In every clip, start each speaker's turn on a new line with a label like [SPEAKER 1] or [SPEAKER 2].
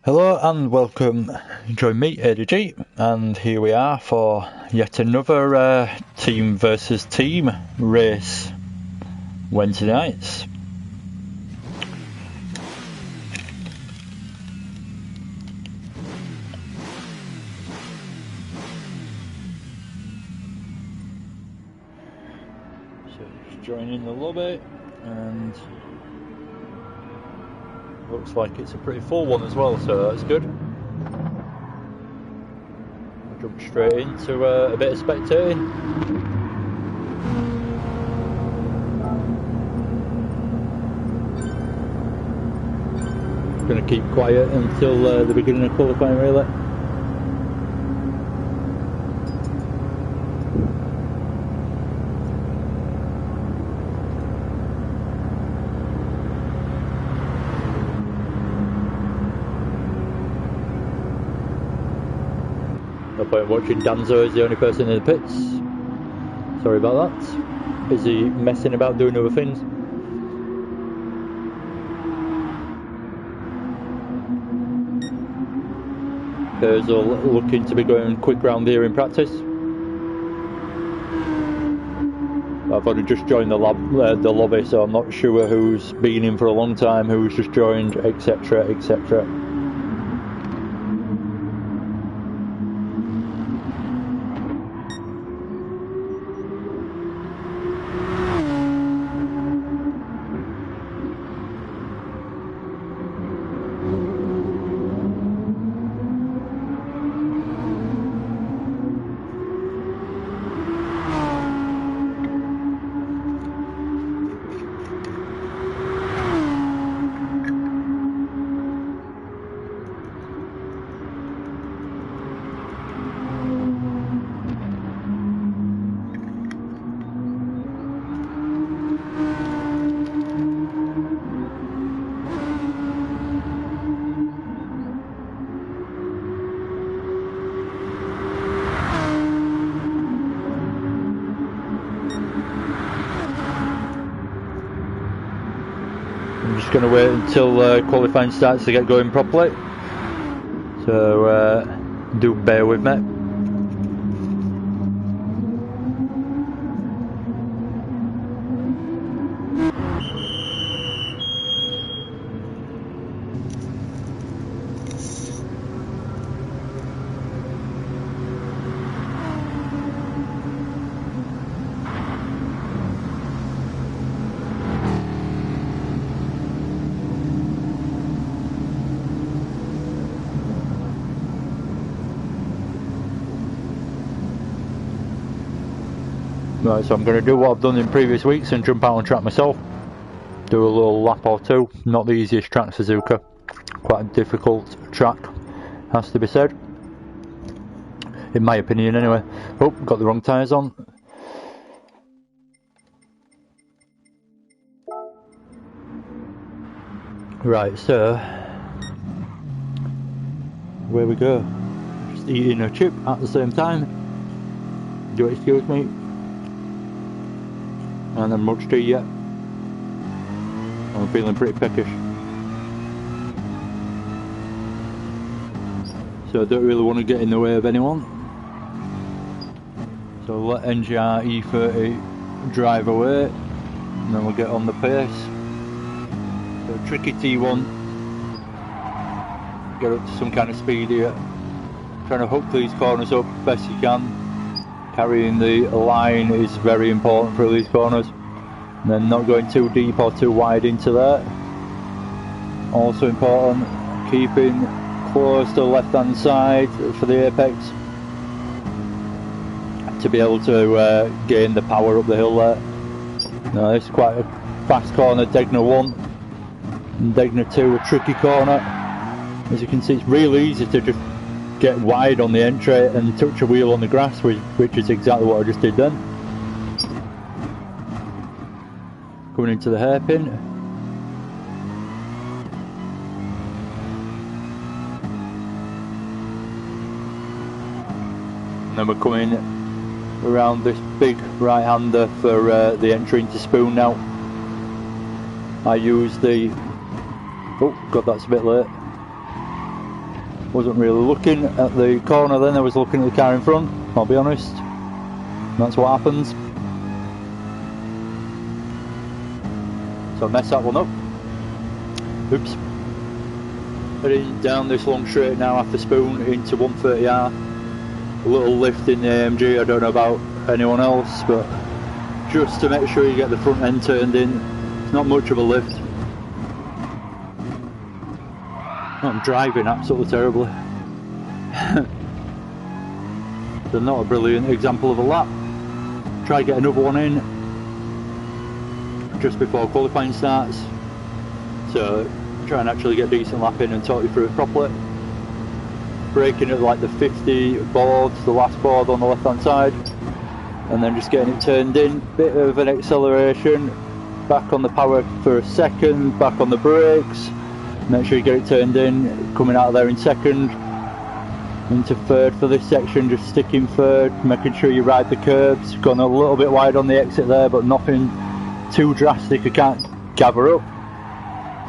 [SPEAKER 1] Hello and welcome, join me ADG, and here we are for yet another team versus team race Wednesday nights. So just joining the lobby, and looks like it's a pretty full one as well, so that's good. I'll jump straight into a bit of spectating. Going to keep quiet until the beginning of qualifying really. No point watching Danzo as the only person in the pits. Sorry about that. Busy messing about doing other things. Perzel looking to be going quick round here in practice. I've only just joined the lobby, so I'm not sure who's been in for a long time, who's just joined, etc, etc. I'm just going to wait until qualifying starts to get going properly, so do bear with me. Right, so I'm going to do what I've done in previous weeks and jump out on track myself. Do a little lap or two. Not the easiest track, Suzuka. Quite a difficult track, has to be said. In my opinion, anyway. Oh, got the wrong tyres on. Right, so where we go. Just eating a chip at the same time. Do excuse me. And then much tea yet. I'm feeling pretty peckish. So I don't really want to get in the way of anyone. So let NGR E30 drive away, and then we'll get on the pace. So tricky T1. Get up to some kind of speed here. Trying to hook these corners up best you can. Carrying the line is very important for these corners, and then not going too deep or too wide into there. Also important, keeping close to the left hand side for the apex to be able to gain the power up the hill there. Now this is quite a fast corner, Degner 1 and Degner 2 a tricky corner. As you can see, it's really easy to just get wide on the entry and touch a wheel on the grass, which is exactly what I just did then. Coming into the hairpin. And then we're coming around this big right-hander for the entry into Spoon now. I use the... oh god, that's a bit late. Wasn't really looking at the corner then, I was looking at the car in front, I'll be honest. That's what happens. So I messed that one up. Oops. Heading down this long straight now after Spoon into 130R. A little lift in the AMG, I don't know about anyone else, but just to make sure you get the front end turned in. It's not much of a lift. I'm driving absolutely terribly. So not a brilliant example of a lap. Try to get another one in just before qualifying starts. So try and actually get a decent lap in and talk you through it properly. Braking at like the 50 board, the last board on the left hand side, and then just getting it turned in. Bit of an acceleration, back on the power for a second, back on the brakes. Make sure you get it turned in, coming out of there in second, into third for this section, just sticking third, making sure you ride the curbs. Gone a little bit wide on the exit there, but nothing too drastic, I can't gather up.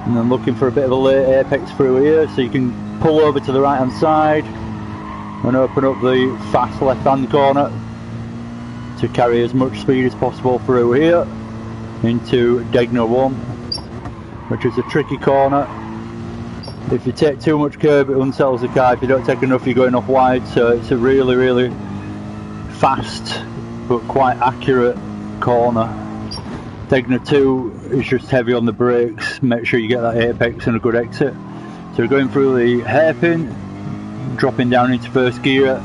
[SPEAKER 1] And then looking for a bit of a late apex through here, so you can pull over to the right hand side and open up the fast left hand corner to carry as much speed as possible through here into Degner 1, which is a tricky corner. If you take too much curb, it unsettles the car. If you don't take enough, you're going off wide. So it's a really, really fast but quite accurate corner. Degner 2 is just heavy on the brakes. Make sure you get that apex and a good exit. So we're going through the hairpin, dropping down into first gear,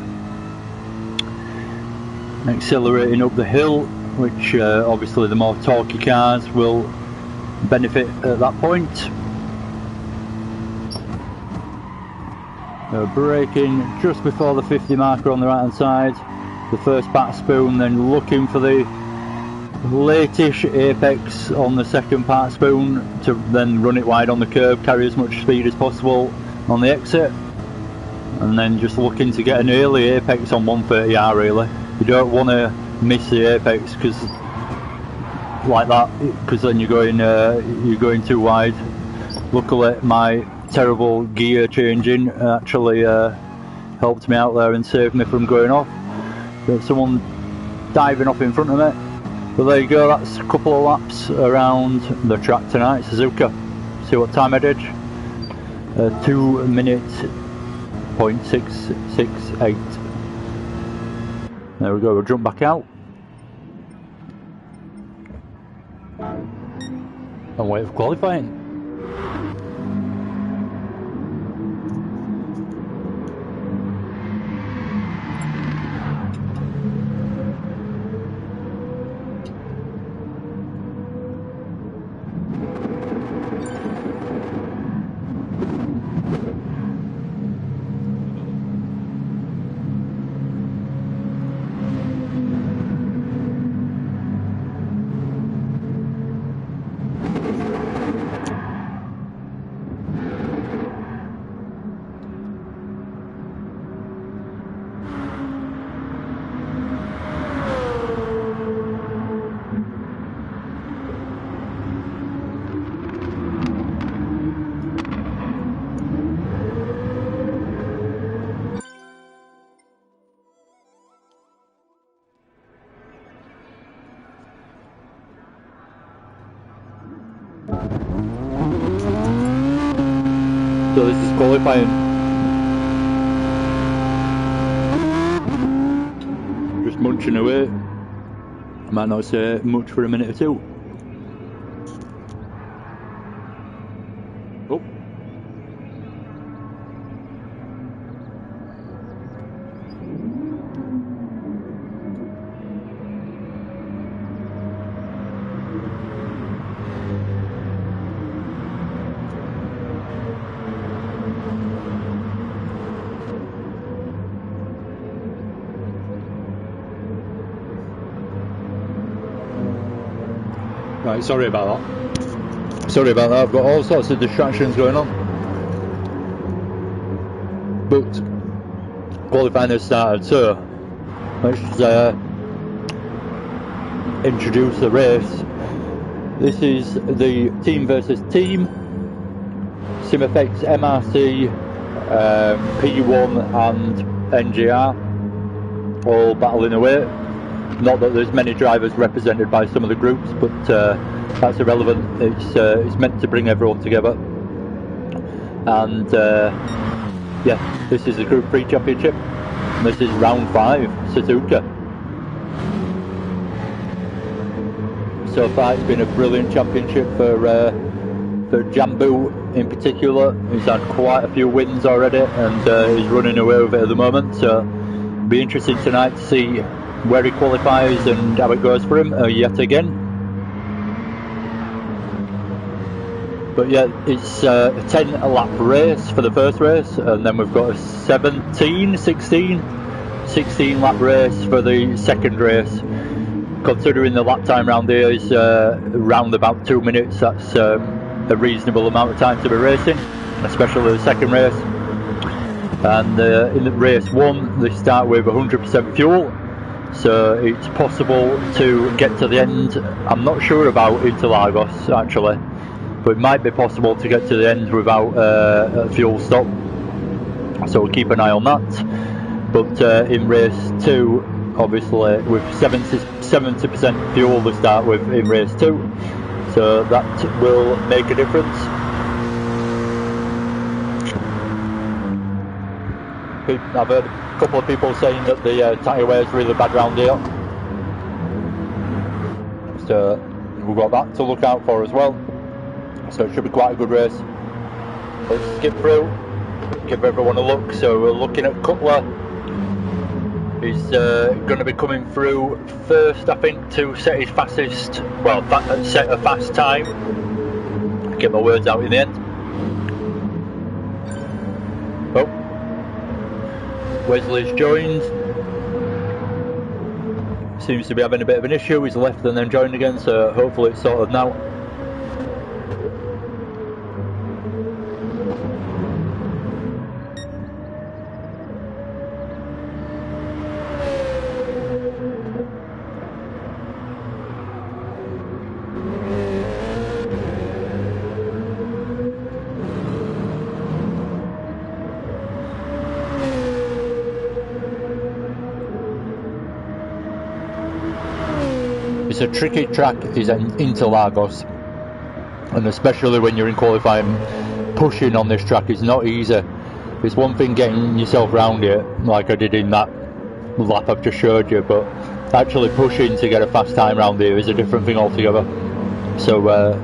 [SPEAKER 1] accelerating up the hill, which obviously the more torquey cars will benefit at that point. Braking just before the 50 marker on the right hand side, the first back spoon, then looking for the late-ish apex on the second part spoon to then run it wide on the curb, carry as much speed as possible on the exit, and then just looking to get an early apex on 130R really. You don't want to miss the apex because like that, because then you're going too wide. Luckily my terrible gear changing actually helped me out there and saved me from going off. There's someone diving off in front of me. But there you go, that's a couple of laps around the track tonight, Suzuka. See what time I did? 2 minutes .668. There we go, we'll jump back out and wait for qualifying. So this is qualifying. Just munching away. I might not say much for a minute or two. Oh. Right, sorry about that. Sorry about that, I've got all sorts of distractions going on. But qualifying has started, so let's introduce the race. This is the team versus team SIMFX MRC P1 and NGR all battling away. Not that there's many drivers represented by some of the groups, but that's irrelevant. It's meant to bring everyone together. And yeah, this is the Group 3 Championship. And this is round 5, Suzuka. So far it's been a brilliant championship for Jambu in particular. He's had quite a few wins already, and he's running away with it at the moment. So it'll be interesting tonight to see where he qualifies and how it goes for him yet again. But yeah, it's a 10 lap race for the first race, and then we've got a 16 lap race for the second race. Considering the lap time round here is around about 2 minutes, that's a reasonable amount of time to be racing, especially the second race. And in the race 1 they start with 100% fuel, so it's possible to get to the end. I'm not sure about Interlagos actually, but it might be possible to get to the end without a fuel stop, so we'll keep an eye on that. But in race 2, obviously with 70% fuel to start with in race 2, so that will make a difference. I've heard a couple of people saying that the tyre wear is really bad round here, so we've got that to look out for as well. So it should be quite a good race. Let's skip through, give everyone a look. So we're looking at Cutler. He's going to be coming through first, I think, to set his fastest, well, set a fast time. Get my words out in the end. Oh, Wesley's joined. Seems to be having a bit of an issue. He's left and then joined again, so hopefully it's sorted now. It's a tricky track, is Interlagos, and especially when you're in qualifying, pushing on this track is not easy. It's one thing getting yourself round it, like I did in that lap I've just showed you, but actually pushing to get a fast time round here is a different thing altogether. So a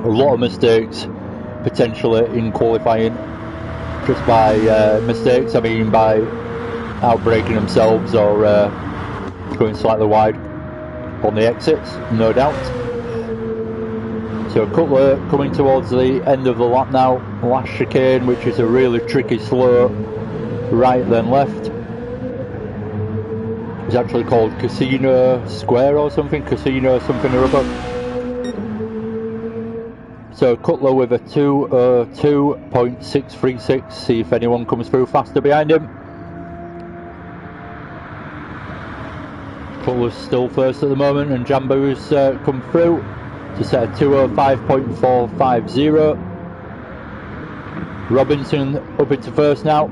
[SPEAKER 1] lot of mistakes potentially in qualifying, just by mistakes, I mean by outbraking themselves or going slightly wide on the exits, no doubt. So Cutler coming towards the end of the lap now, last chicane, which is a really tricky slow right then left. It's actually called Casino Square or something, Casino something or other. So Cutler with a 2:02.636, see if anyone comes through faster behind him. Cutler's still first at the moment, and Jambu's come through to set a 2:05.450. Robinson up into first now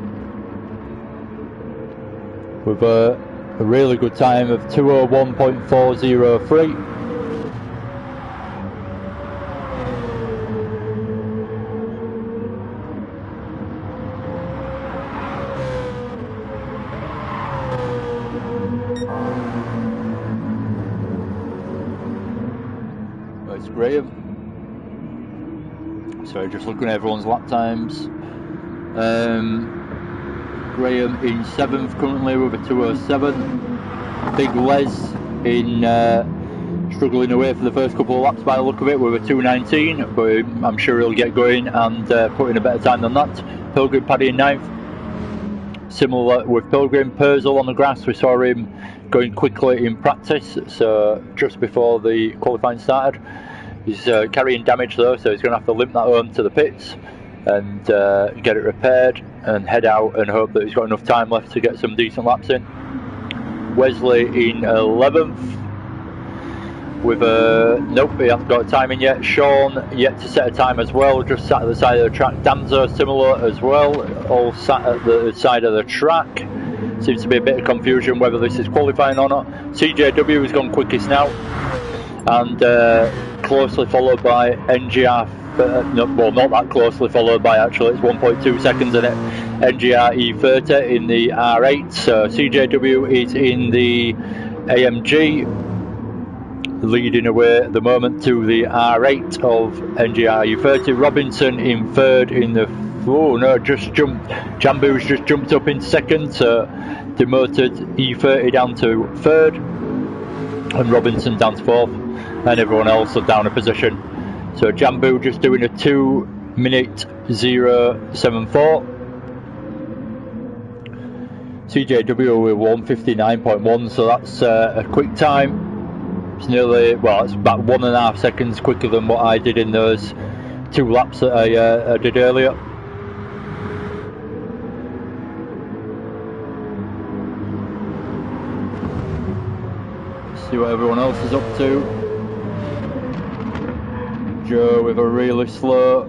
[SPEAKER 1] with a really good time of 2:01.403. It's Graham. Sorry, just looking at everyone's lap times. Graham in 7th currently with a 2:07. Big Les in struggling away for the first couple of laps by the look of it with a 2:19, but I'm sure he'll get going and put in a better time than that. Pilgrim Paddy in 9th. Similar with Pilgrim. Purcell on the grass, we saw him going quickly in practice, so just before the qualifying started. He's carrying damage though, so he's going to have to limp that home to the pits and get it repaired and head out and hope that he's got enough time left to get some decent laps in. Wesley in 11th. with nope, he hasn't got a time in yet. Sean yet to set a time as well, just sat at the side of the track. Danzo similar as well, all sat at the side of the track. Seems to be a bit of confusion whether this is qualifying or not. CJW has gone quickest now, and closely followed by NGR. No, well, not that closely followed by, actually, it's 1.2 seconds in it. NGR E30 in the R8. So CJW is in the AMG, leading away at the moment to the R8 of NGR E30. Robinson in third in the... Oh no, just jumped. Jambu's just jumped up in second, so demoted E30 down to third, and Robinson down to fourth, and everyone else are down a position. So Jambu just doing a 2:0.74. CJW with 1:59.1, so that's a quick time. It's nearly, well, it's about 1.5 seconds quicker than what I did in those 2 laps that I did earlier. See what everyone else is up to. Joe with a really slow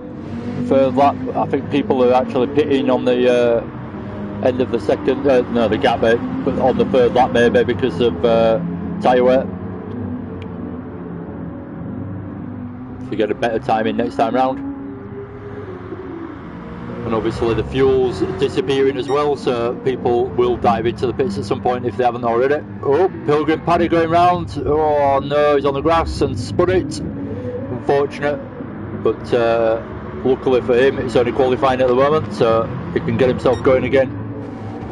[SPEAKER 1] third lap. I think people are actually pitting on the end of the second, no, the gap, but on the third lap maybe because of tyre wear. To get a better time in next time round. And obviously the fuel's disappearing as well, so people will dive into the pits at some point if they haven't already. Oh, Pilgrim Paddy going round. Oh no, he's on the grass and spun it. Unfortunate, but luckily for him it's only qualifying at the moment, so he can get himself going again.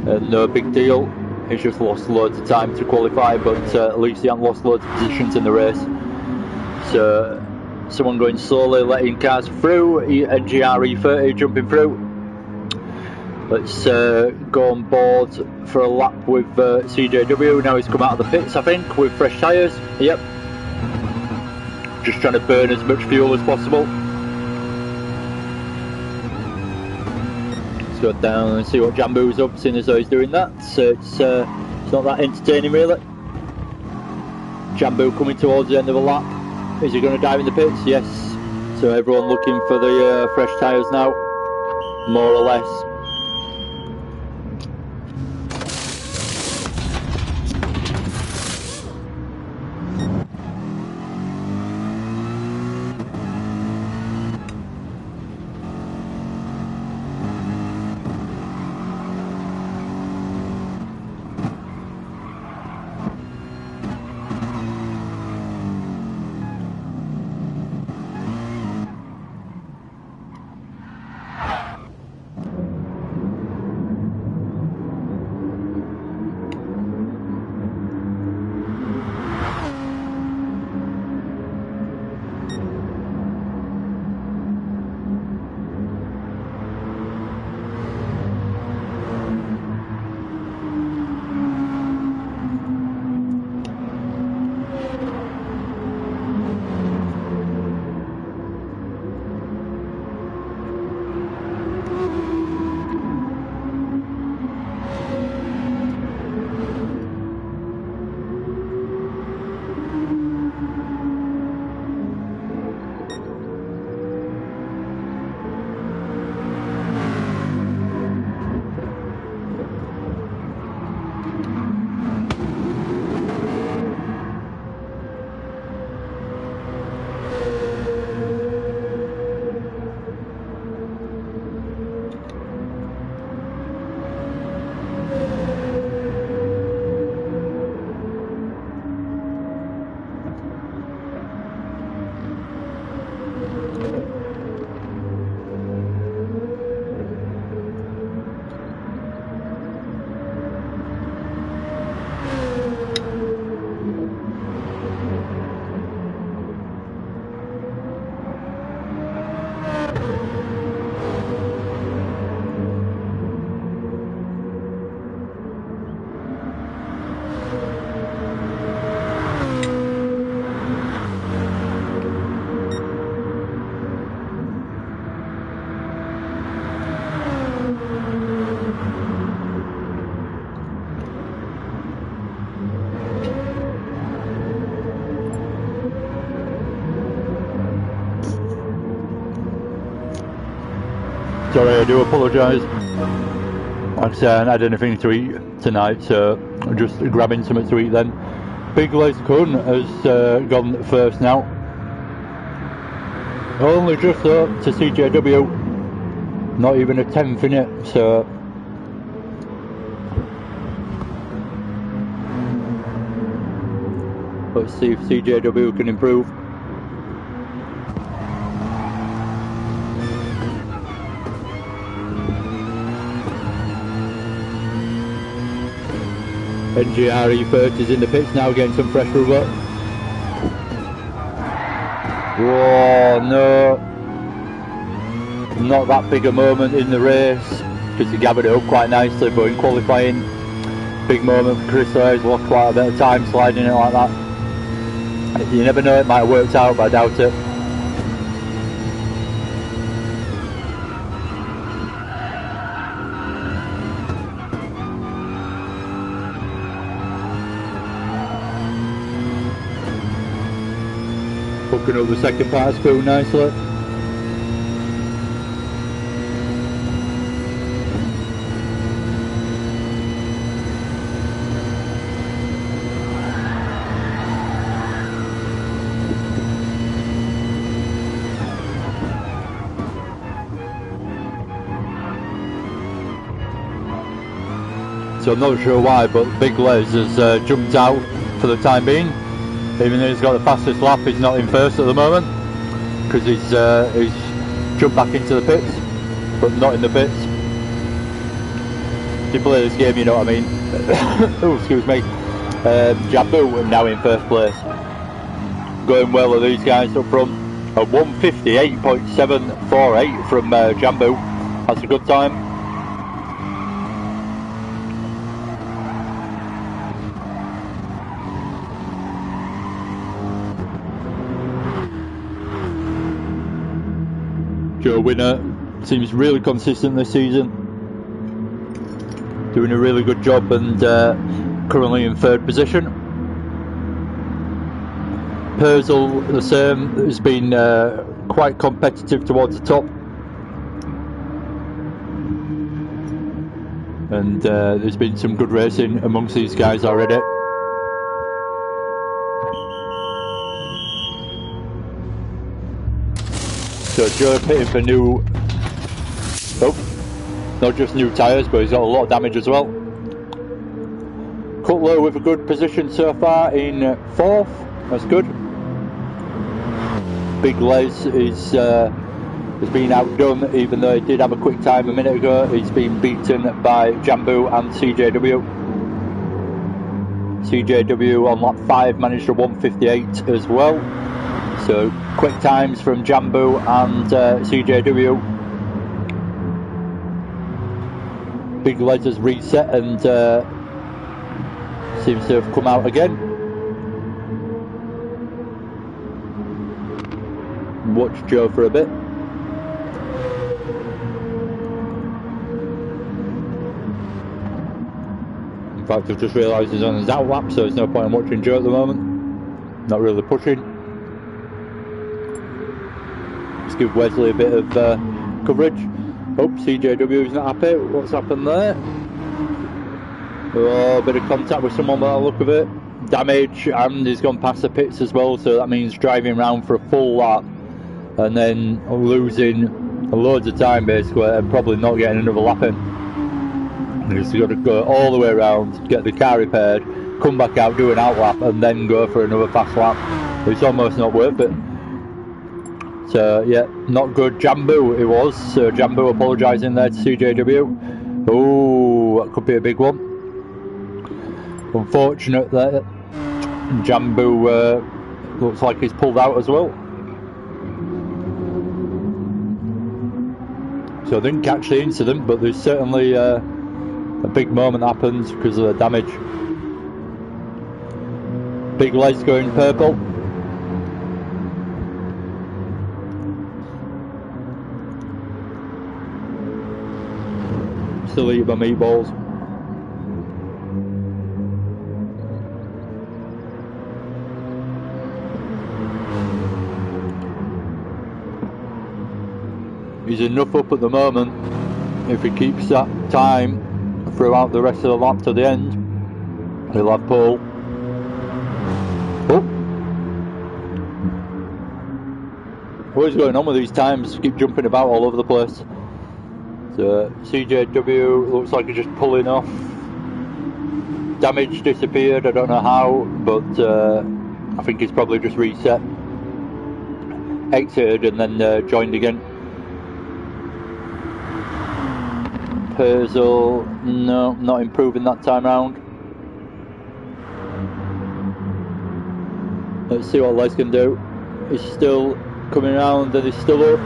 [SPEAKER 1] And no big deal, he's just lost loads of time to qualify, but at least he hasn't lost loads of positions in the race. So someone going slowly, letting cars through. NGR E30 jumping through. Let's go on board for a lap with CJW. Now he's come out of the pits, I think, with fresh tyres. Yep. Just trying to burn as much fuel as possible. Let's go down and see what Jambu's up, seeing as though he's doing that. So it's not that entertaining, really. Jambu coming towards the end of the lap. Is he going to dive in the pits? Yes. So everyone looking for the fresh tyres now, more or less. Sorry, I do apologise. Like I say, I hadn't had anything to eat tonight, so I'm just grabbing something to eat then. Big Les Kun has gone first now. Only just up to CJW. Not even a 10th in it, so... Let's see if CJW can improve. NGR E30 is in the pits now, getting some fresh rubber. Whoa, no. Not that big a moment in the race, because he gathered it up quite nicely, but in qualifying, big moment for Chris there. He's lost quite a bit of time sliding it like that. You never know, it might have worked out, but I doubt it. Hooking up the second part of spoon nicely. So I'm not sure why, but Big Les has jumped out for the time being. Even though he's got the fastest lap, he's not in first at the moment because he's jumped back into the pits, but not in the pits. If you play this game, you know what I mean. Oh, excuse me. Jambu now in first place. Going well are these guys up front. A 158.748 from Jambu. That's a good time. Joe Winner seems really consistent this season, doing a really good job, and currently in third position. Purcell the same, has been quite competitive towards the top, and there's been some good racing amongst these guys already. So Joe pitting for new, not just new tyres, but he's got a lot of damage as well. Cutler with a good position so far in fourth, that's good. Big Les is has been outdone, even though he did have a quick time a minute ago. He's been beaten by Jambu and CJW. CJW on lap 5 managed a 158 as well. So quick times from Jambu and CJW. Big Les has reset and seems to have come out again. Watch Joe for a bit. In fact, I've just realised he's on his out lap, so there's no point in watching Joe at the moment. Not really pushing. Let's give Wesley a bit of coverage. Oh, CJW is not happy. What's happened there? Oh, a bit of contact with someone by the look of it. Damage, and he's gone past the pits as well, so that means driving around for a full lap and then losing loads of time basically, and probably not getting another lap in. He's got to go all the way around, get the car repaired, come back out, do an out lap, and then go for another fast lap. It's almost not worth it. So yeah, not good. Jambu it was, so Jambu apologising there to CJW. Oh, that could be a big one. Unfortunate that Jambu looks like he's pulled out as well. So I didn't catch the incident, but there's certainly a big moment happens because of the damage. Big Les going purple. Still eat my meatballs. He's enough up at the moment. If he keeps that time throughout the rest of the lap to the end, he'll have pole. Oh. What is going on with these times? Keep jumping about all over the place. So CJW looks like he's just pulling off. Damage disappeared, I don't know how, but I think he's probably just reset. Exited and then joined again. Purcell, no, not improving that time round. Let's see what Les can do. He's still coming around and he's still up.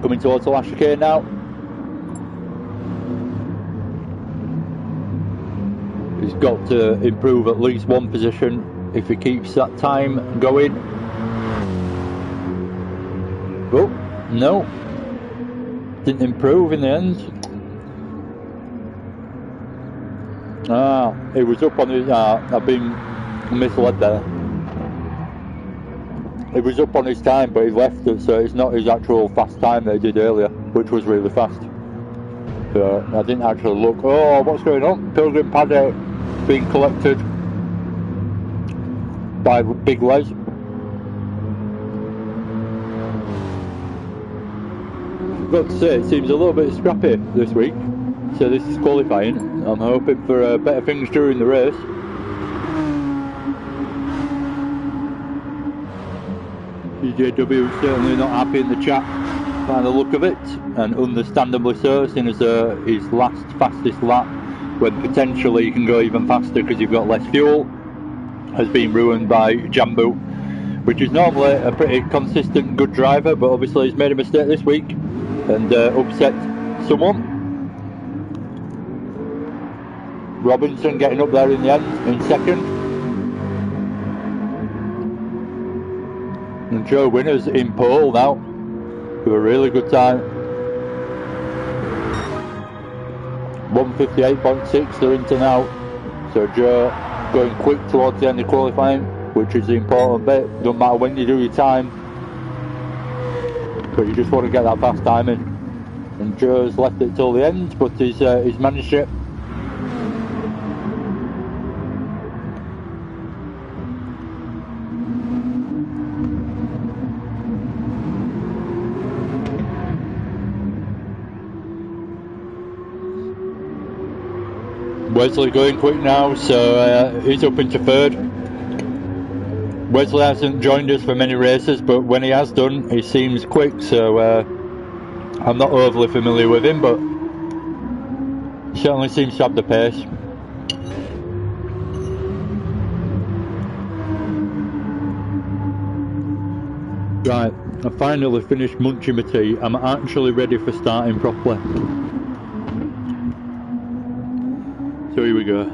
[SPEAKER 1] Coming towards the last chicane now. He's got to improve at least one position if he keeps that time going. Oh, no. Didn't improve in the end. He was up on his... I've been misled there. He was up on his time, but he left it, so it's not his actual fast time that he did earlier, which was really fast. So I didn't actually look. Oh, what's going on? Pilgrim Paddock being collected by Big Les. I've got to say, it seems a little bit scrappy this week, so this is qualifying. I'm hoping for better things during the race. CJW is certainly not happy in the chat by the look of it, and understandably so, seeing as his last fastest lap, when potentially you can go even faster because you've got less fuel, has been ruined by Jambu, which is normally a pretty consistent good driver, but obviously he's made a mistake this week and upset someone. Robinson getting up there in the end in second, and Joe Winner's in pole now with a really good time. 1:58.6 they're into now, so Joe going quick towards the end of qualifying, which is the important bit. Doesn't matter when you do your time, but you just want to get that fast time in, and Joe's left it till the end, but he's managed it. Wesley going quick now, so he's up into third. Wesley hasn't joined us for many races, but when he has done, he seems quick, so I'm not overly familiar with him, but he certainly seems to have the pace. Right, I finally finished munching my tea. I'm actually ready for starting properly. So here we go.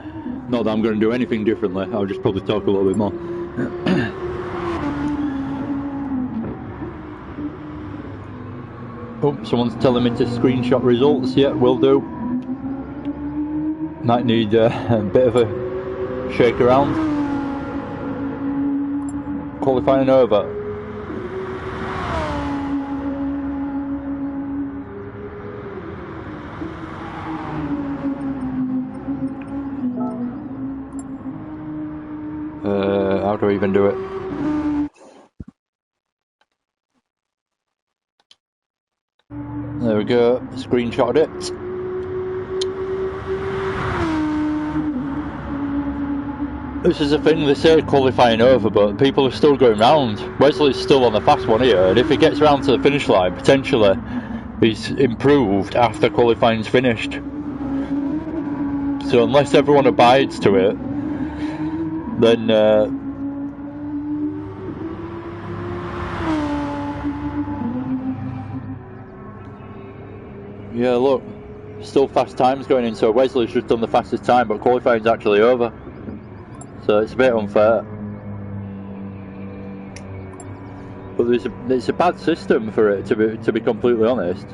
[SPEAKER 1] Not that I'm going to do anything differently, I'll just probably talk a little bit more. Oh, someone's telling me to screenshot results. Yeah, will do. Might need a bit of a shake around. Qualifying over. How do I even do it? There we go, screenshotted it. This is the thing, they say qualifying over, but people are still going round. Wesley's still on the fast one here, and if he gets round to the finish line, potentially he's improved after qualifying's finished. So unless everyone abides to it, then yeah, look, still fast times going in, so Wesley's just done the fastest time, but qualifying's actually over. So it's a bit unfair. But it's a bad system for it, to be completely honest.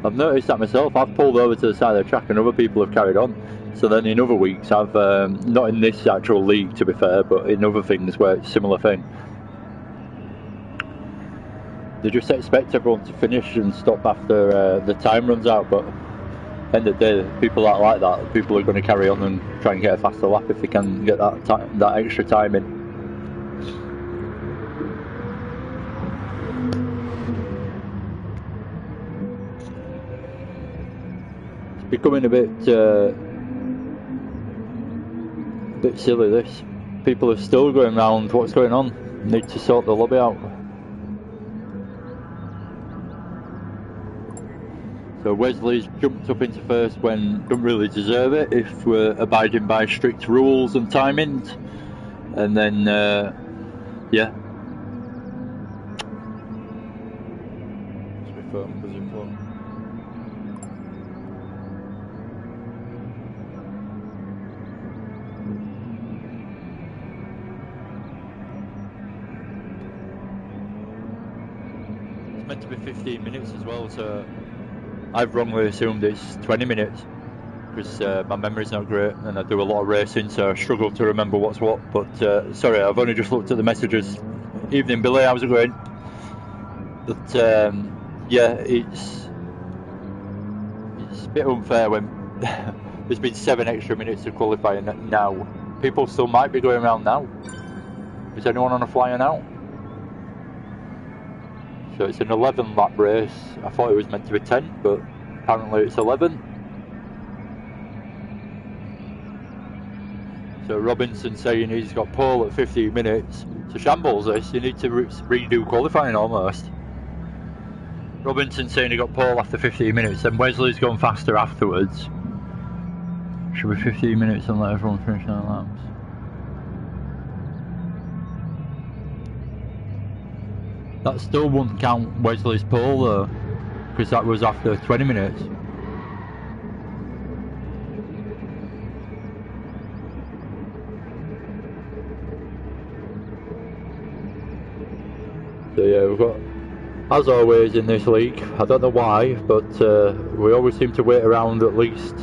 [SPEAKER 1] I've noticed that myself. I've pulled over to the side of the track and other people have carried on. So then in other weeks, I've, not in this actual league to be fair, but in other things where it's a similar thing. they just expect everyone to finish and stop after the time runs out, but end of the day, people that like that, people are going to carry on and try and get a faster lap if they can get that extra time in. It's becoming a bit silly, this. People are still going round. What's going on? Need to sort the lobby out. So Wesley's jumped up into first when don't really deserve it if we're abiding by strict rules and timings. And then, yeah. It's my phone, buzzing phone. It's meant to be 15 minutes as well, so I've wrongly assumed it's 20 minutes because my memory's not great and I do a lot of racing, so I struggle to remember what's what. But sorry, I've only just looked at the messages. Evening, Billy, how's it going? But yeah, it's a bit unfair when there's been 7 extra minutes of qualifying now. People still might be going around now. Is anyone on a flyer now? So it's an 11 lap race. I thought it was meant to be 10, but apparently it's 11. So Robinson saying he's got pole at 15 minutes. So shambles this, you need to redo qualifying almost. Robinson saying he got pole after 15 minutes, then Wesley's gone faster afterwards. Should be 15 minutes and let everyone finish their laps. That still wouldn't count Wesley's pole though, because that was after 20 minutes. So yeah, we've got, as always in this league, I don't know why, but we always seem to wait around at least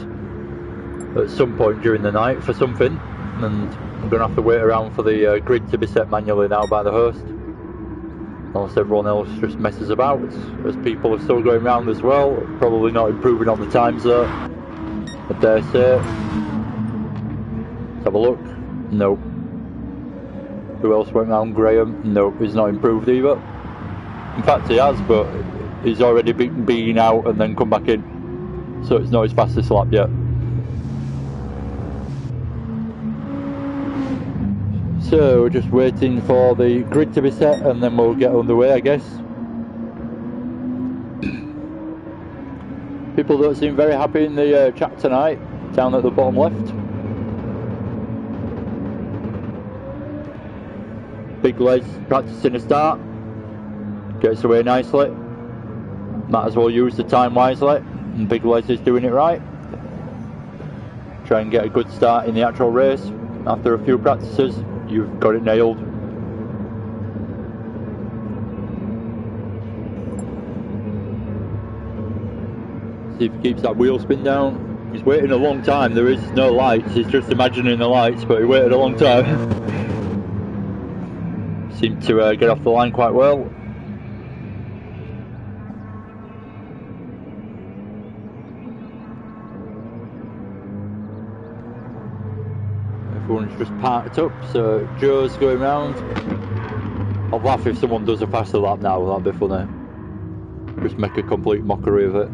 [SPEAKER 1] at some point during the night for something, and I'm going to have to wait around for the grid to be set manually now by the host. Unless everyone else just messes about, as people are still going round as well, probably not improving on the times though, I dare say. Let's have a look. Nope. Who else went round? Graham? Nope, he's not improved either. In fact he has, but he's already been out and then come back in, so it's not his fastest lap yet. So we're just waiting for the grid to be set and then we'll get underway, I guess. People don't seem very happy in the chat tonight, down at the bottom left. Big Les practicing a start, gets away nicely. Might as well use the time wisely, and Big Les is doing it right. Try and get a good start in the actual race after a few practices. You've got it nailed. See if he keeps that wheel spin down. He's waiting a long time. There is no lights. He's just imagining the lights, but he waited a long time. Seemed to get off the line quite well. Everyone's just parked up, so Joe's going round. I'll laugh if someone does a faster lap now, that'd be funny. Just make a complete mockery of it.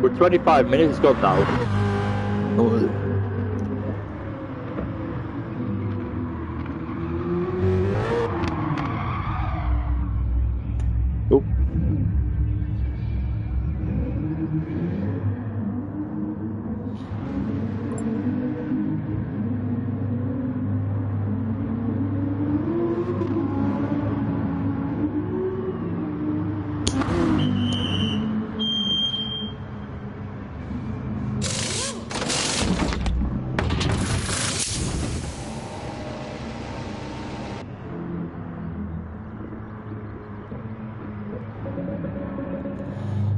[SPEAKER 1] We're 25 minutes gone now. Oh.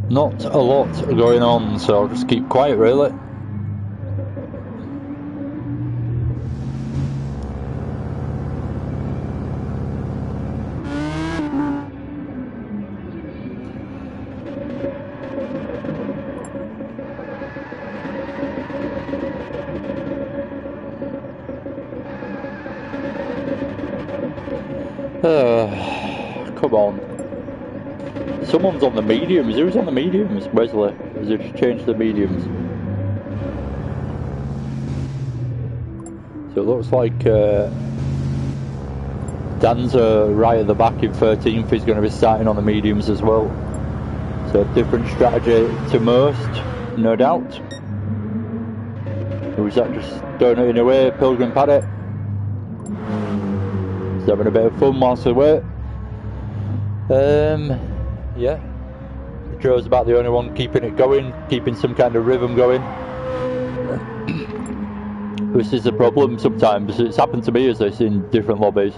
[SPEAKER 1] Not a lot going on, so I'll just keep quiet really. Come on. Someone's on the mediums. Who's on the mediums? Wesley. Has it just changed the mediums? So it looks like Dan's right at the back in 13th. He's going to be starting on the mediums as well. So different strategy to most, no doubt. Who's that just donating away? Pilgrim Paddock. He's having a bit of fun whilst they wait. Yeah. Joe's about the only one keeping it going, keeping some kind of rhythm going. This is a problem sometimes. It's happened to me as this in different lobbies,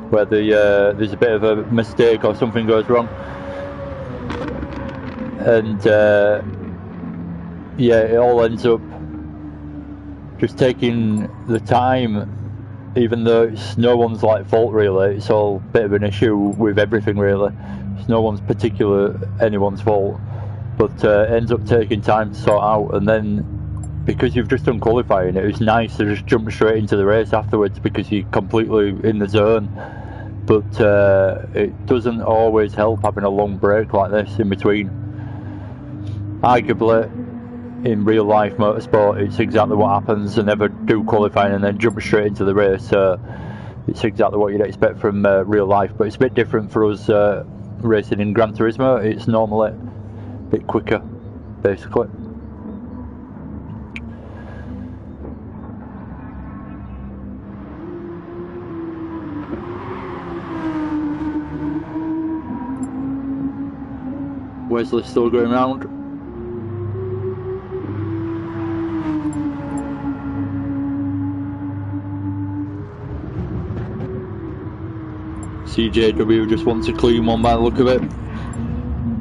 [SPEAKER 1] where there's a bit of a mistake or something goes wrong. And yeah, it all ends up just taking the time, even though it's no one's like fault really. It's all a bit of an issue with everything really. It's no one's anyone's fault, but ends up taking time to sort out. And then because you've just done qualifying, it was nice to just jump straight into the race afterwards because you're completely in the zone. But it doesn't always help having a long break like this in between. Arguably, in real life motorsport, it's exactly what happens. And never do qualifying and then jump straight into the race. So it's exactly what you'd expect from real life. But it's a bit different for us racing in Gran Turismo. It's normally a bit quicker, basically. Wesley's still going round. CJW just wants a clean one by the look of it.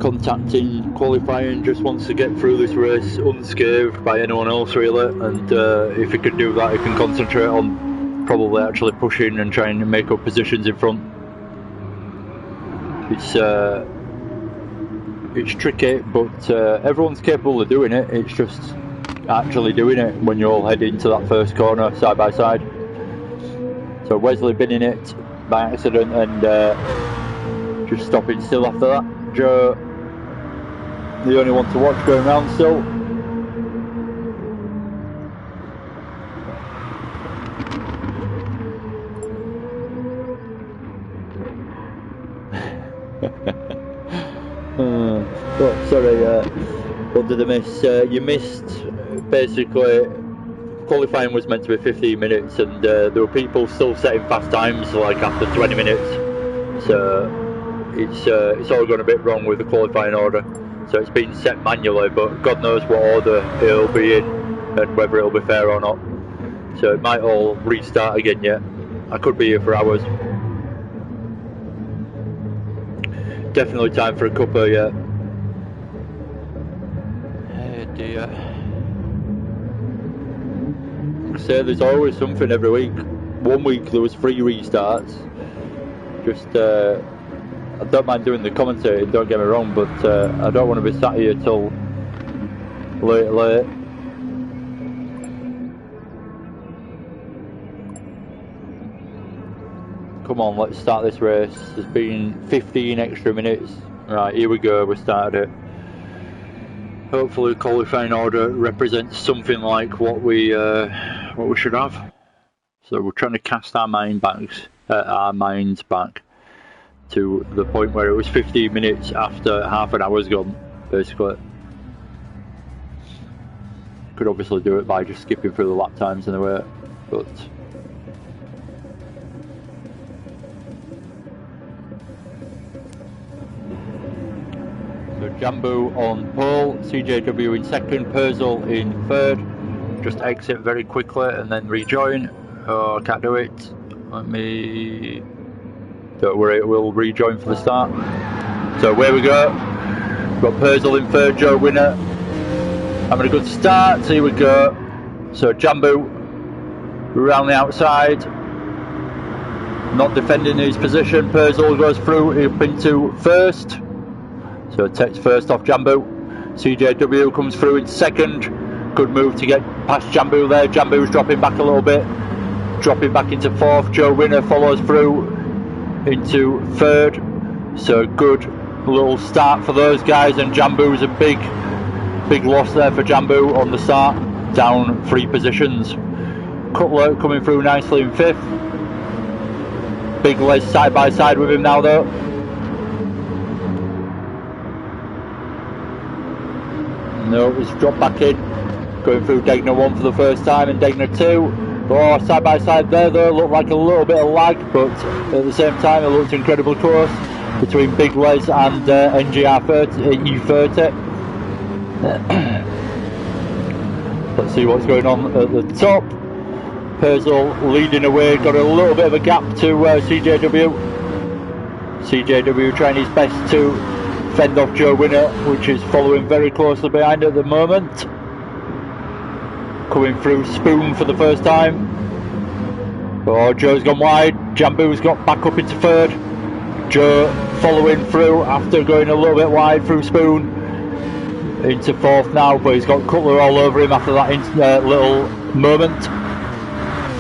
[SPEAKER 1] Contacting qualifying, just wants to get through this race unscathed by anyone else really, and if he can do that he can concentrate on probably actually pushing and trying to make up positions in front. It's tricky, but everyone's capable of doing it. It's just actually doing it when you all head into that first corner side by side. So Wesley been in it by accident and just stopping still after that. Joe, the only one to watch going round still. Oh, sorry, what did I miss? You missed, basically, qualifying was meant to be 15 minutes and there were people still setting fast times like after 20 minutes. So it's all gone a bit wrong with the qualifying order. So it's been set manually, but God knows what order it'll be in and whether it'll be fair or not. So it might all restart again yet. I could be here for hours. Definitely time for a cuppa, yeah. Oh dear. So there's always something every week. One week there was 3 restarts. Just I don't mind doing the commentating, don't get me wrong, but I don't want to be sat here till late. Come on, let's start this race. There's been 15 extra minutes. Right, here we go, we started it. Hopefully the qualifying order represents something like what we should have. So we're trying to cast our minds back to the point where it was 15 minutes after half an hour's gone, basically. Could obviously do it by just skipping through the lap times in a way, but so Jambu on pole, CJW in second, Purzel in third. Just exit very quickly and then rejoin. Oh, I can't do it. Let me... Don't worry, it will rejoin for the start. So away we go. We've got Purzel in third, Joe winner. Having a good start, so here we go. So Jambu around the outside. Not defending his position. Purzel goes through up into first. So it takes first off Jambu. CJW comes through in second. Good move to get past Jambu there. Jambu's dropping back a little bit. Dropping back into fourth. Joe Winner follows through. into third. So good little start for those guys, and Jambu's a big loss there for Jambu on the start, down 3 positions. Cutler coming through nicely in 5th. Big Les side by side with him now though. No, it's dropped back in, going through Degner 1 for the first time and Degner 2. Oh, side by side there though, looked like a little bit of lag, but at the same time it looked incredibly close between Big Les and NGR E30. Let's see what's going on at the top. Purcell leading away, got a little bit of a gap to CJW. CJW trying his best to fend off Joe Winner, which is following very closely behind at the moment. Coming through Spoon for the first time. Oh, Joe's gone wide. Jambu's got back up into 3rd. Joe following through after going a little bit wide through Spoon. Into 4th now, but he's got Cutler all over him after that little moment.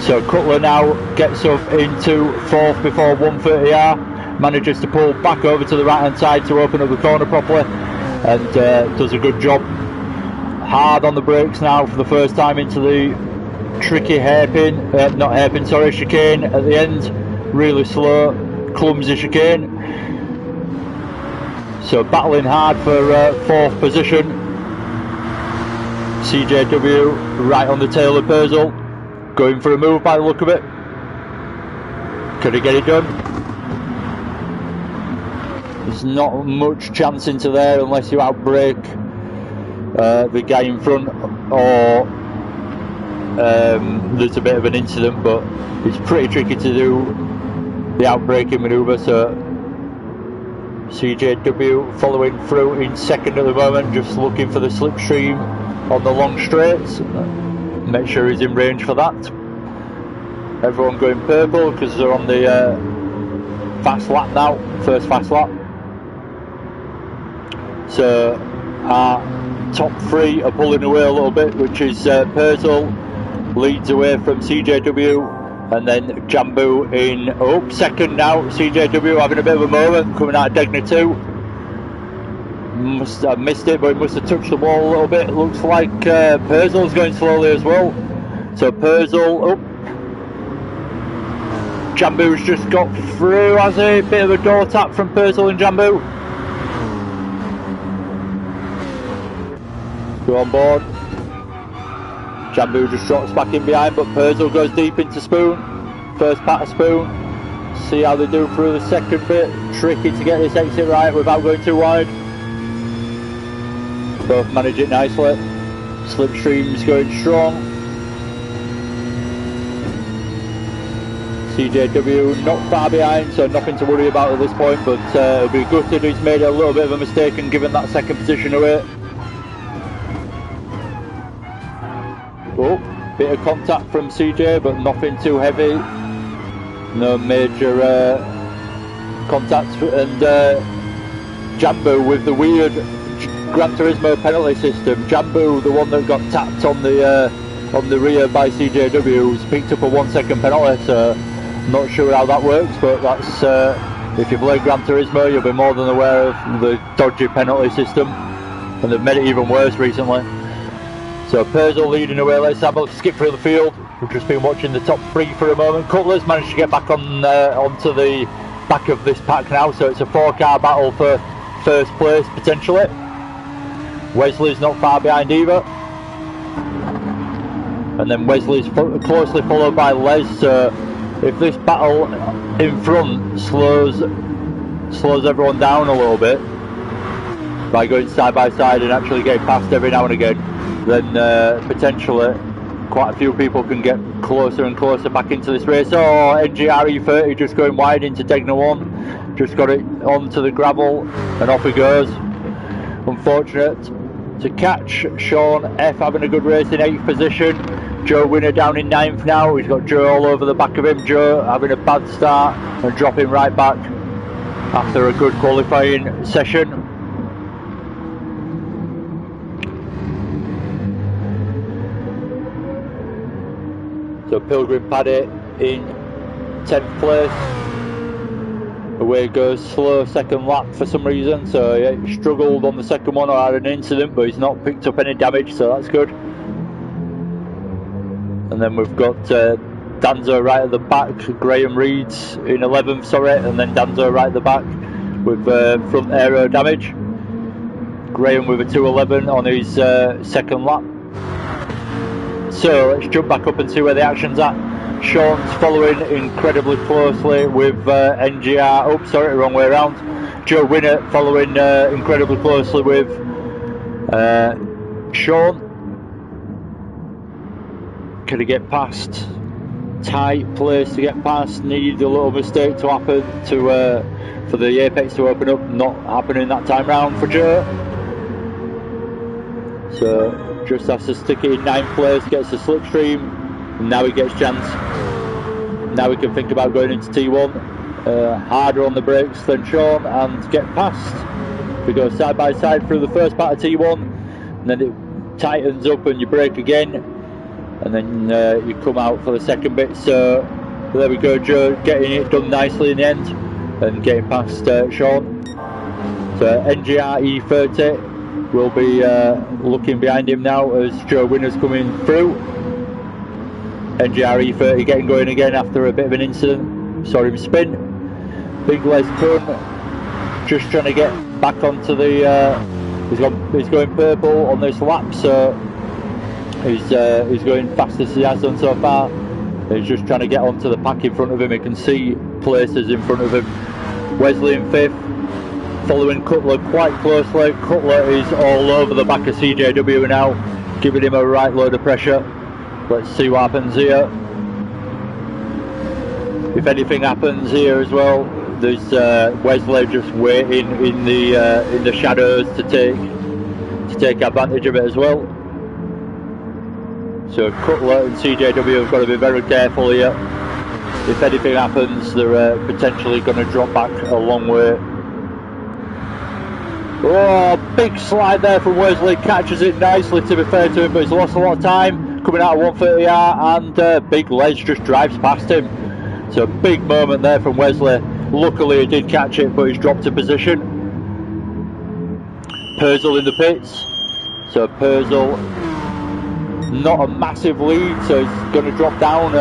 [SPEAKER 1] So Cutler now gets up into 4th before 130R. Manages to pull back over to the right hand side to open up the corner properly, and does a good job. Hard on the brakes now for the first time into the tricky hairpin, chicane at the end. Really slow, clumsy chicane. So battling hard for 4th position. CJW right on the tail of Purcell, going for a move by the look of it. Could he get it done? There's not much chance into there unless you outbrake the guy in front, or there's a bit of an incident, but it's pretty tricky to do the outbraking manoeuvre. So CJW following through in 2nd at the moment, just looking for the slipstream on the long straights. Make sure he's in range for that. Everyone going purple because they're on the fast lap now, first fast lap. So our top 3 are pulling away a little bit, which is Purcell leads away from CJW, and then Jambu in 2nd now. CJW having a bit of a moment coming out of Degner 2. Must have missed it, but he must have touched the wall a little bit. It looks like Purcell's going slowly as well. So Purcell up. Jambu's just got through, has he? Bit of a door tap from Purcell and Jambu. Go on board. Jambu just drops back in behind, but Purcell goes deep into Spoon. First pat of Spoon. See how they do through the 2nd bit. Tricky to get this exit right without going too wide. Both manage it nicely. Slipstream's going strong. CJW not far behind, so nothing to worry about at this point, but it'll be gutted he's made a little bit of a mistake and given that 2nd position away. Oh, bit of contact from CJ, but nothing too heavy. No major contact, and Jambu with the weird Gran Turismo penalty system. Jambu, the one that got tapped on the rear by CJW, has picked up a 1 second penalty, so not sure how that works, but that's if you play Gran Turismo you'll be more than aware of the dodgy penalty system, and they've made it even worse recently. So Purcell leading away. Let's have a skip through the field. We've just been watching the top 3 for a moment. Cutler's managed to get back on onto the back of this pack now, so it's a 4-car battle for first place potentially. Wesley's not far behind either, and then Wesley's closely followed by Les. So if this battle in front slows everyone down a little bit by going side by side and actually getting past every now and again, then potentially quite a few people can get closer and closer back into this race. Oh, NGR E30 just going wide into Degner 1, just got it onto the gravel and off he goes. Unfortunate to catch. Sean F having a good race in 8th position. Joe Winner down in 9th now. He's got Joe all over the back of him. Joe having a bad start and dropping right back after a good qualifying session. So Pilgrim Paddy in 10th place. Away goes slow second lap for some reason, so yeah, he struggled on the second one or had an incident, but he's not picked up any damage, so that's good. And then we've got Danzo right at the back, Graham Reed's in 11th, sorry, and then Danzo right at the back with front aero damage. Graham with a 2:11 on his second lap. So let's jump back up and see where the action's at. Sean's following incredibly closely with NGR. Oh, sorry, wrong way around. Joe Winner following incredibly closely with Sean. Can he get past? Tight place to get past. Need a little mistake to happen to for the apex to open up. Not happening that time round for Joe. So just has to stick it in 9th place. Gets the slipstream. And now he gets chance. Now we can think about going into T1. Harder on the brakes than Sean and get past. We go side by side through the first part of T1, and then it tightens up and you brake again, and then you come out for the second bit. So there we go, Joe getting it done nicely in the end and getting past Sean. So NGR E30 will be looking behind him now as Joe Winner's coming through. NGR E30 getting going again after a bit of an incident. Saw him spin. Big Les Kun just trying to get back onto the. He's going purple on this lap, so he's going fastest he has done so far. He's just trying to get onto the pack in front of him. He can see places in front of him. Wesley in 5th, following Cutler quite closely. Cutler is all over the back of CJW now, giving him a right load of pressure. Let's see what happens here. If anything happens here as well, there's Wesley just waiting in the shadows to take advantage of it as well. So Cutler and CJW have got to be very careful here. If anything happens, they're potentially going to drop back a long way. Oh, big slide there from Wesley, catches it nicely to be fair to him, but he's lost a lot of time. Coming out of 130R, and Big Les just drives past him. So big moment there from Wesley. Luckily he did catch it, but he's dropped a position. Purzel in the pits. So Purzel, not a massive lead, so he's going to drop down.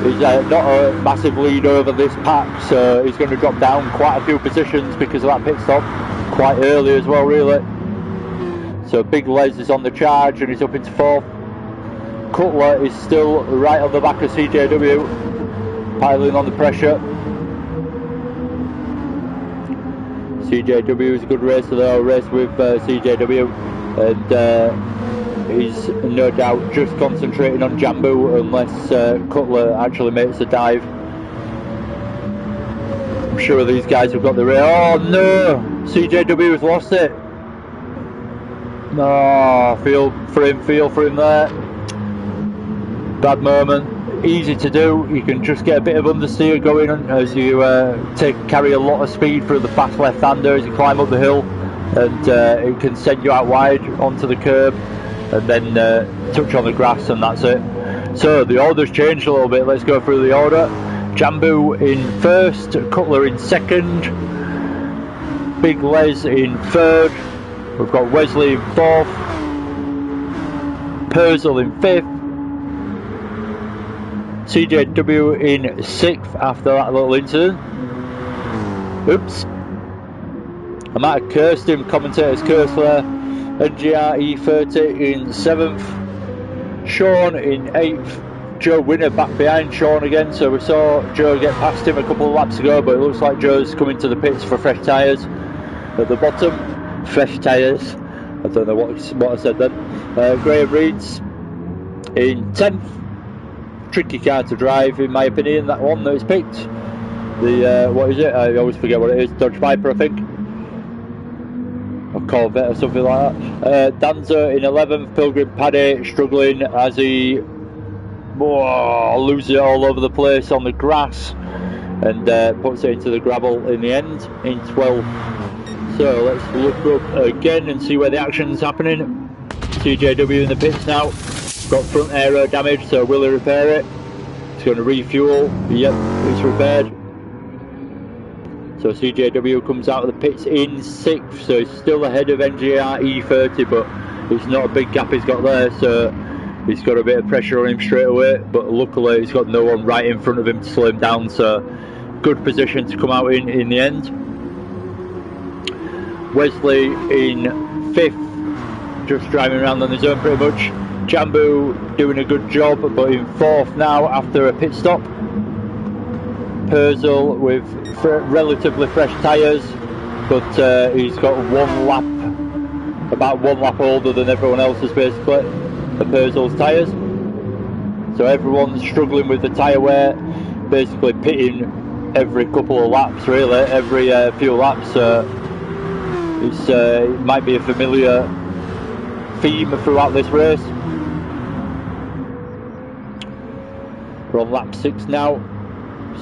[SPEAKER 1] He's not a massive lead over this pack, so he's going to drop down quite a few positions because of that pit stop quite early as well, really. So Big Les is on the charge and he's up into 4th. Cutler is still right on the back of CJW, piling on the pressure. CJW is a good racer though. I'll race with CJW, and he's no doubt just concentrating on Jambu unless Cutler actually makes a dive. I'm sure these guys have got the race. Oh no! CJW has lost it. No, feel for him there. Bad moment. Easy to do. You can just get a bit of understeer going as you carry a lot of speed through the fast left-hander as you climb up the hill, and it can send you out wide onto the curb and then touch on the grass, and that's it. So the order's changed a little bit. Let's go through the order. Jambu in 1st, Cutler in 2nd, Big Les in 3rd. We've got Wesley in 4th, Purzel in 5th, CJW in 6th after that little incident. Oops. I might have cursed him, commentator's curse there. NGR E30 in 7th, Sean in 8th, Joe Winner back behind Sean again, so we saw Joe get past him a couple of laps ago, but it looks like Joe's coming to the pits for fresh tyres at the bottom. Fresh tyres, I don't know what I said then. Graham Reed's in 10th, tricky car to drive in my opinion, that one that is picked. The, what is it, I always forget what it is, Dodge Viper I think, or Corvette or something like that. Danza in 11th, Pilgrim Paddy struggling as he loses it all over the place on the grass and puts it into the gravel in the end in 12th. So let's look up again and see where the action's happening. CJW in the pits now. Got front aero damage, so will he repair it? It's going to refuel. Yep, it's repaired. So CJW comes out of the pits in 6th, so he's still ahead of NGR E30, but it's not a big gap he's got there, so he's got a bit of pressure on him straight away, but luckily he's got no one right in front of him to slow him down, so good position to come out in the end. Wesley in 5th, just driving around on his own pretty much. Jambu doing a good job, but in 4th now after a pit stop. Purcell with relatively fresh tyres, but he's got about one lap older than everyone else's basically, the Purcell's tyres. So everyone's struggling with the tyre wear, basically pitting every couple of laps really, every few laps. It might be a familiar theme throughout this race. We're on lap 6 now.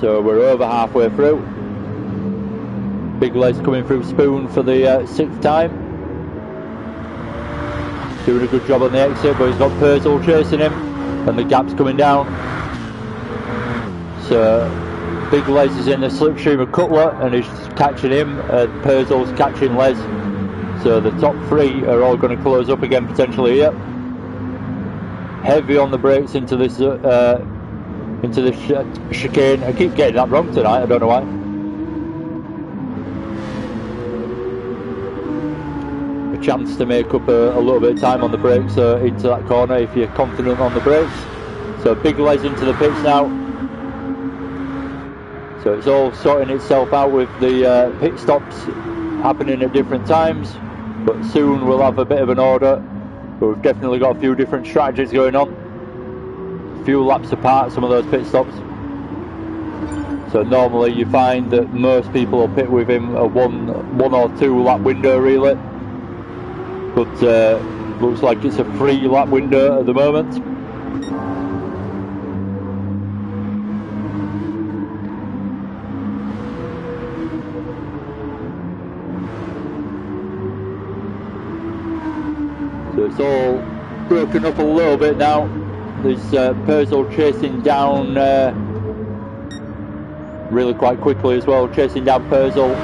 [SPEAKER 1] So we're over halfway through. Big Les coming through Spoon for the 6th time. Doing a good job on the exit, but he's got Purcell chasing him and the gap's coming down. So Big Les is in the slipstream of Cutler and he's catching him, and Purcell's catching Les. So the top 3 are all going to close up again potentially here. Heavy on the brakes into this chicane. I keep getting that wrong tonight, I don't know why. A chance to make up a little bit of time on the brakes into that corner if you're confident on the brakes. So Big Les into the pits now. So it's all sorting itself out with the pit stops happening at different times, but soon we'll have a bit of an order. But we've definitely got a few different strategies going on. Few laps apart, some of those pit stops. So normally you find that most people will pit within a one or 2 lap window really, but looks like it's a 3 lap window at the moment. So it's all broken up a little bit now. There's Purcell chasing down really quite quickly as well, chasing down Cutler.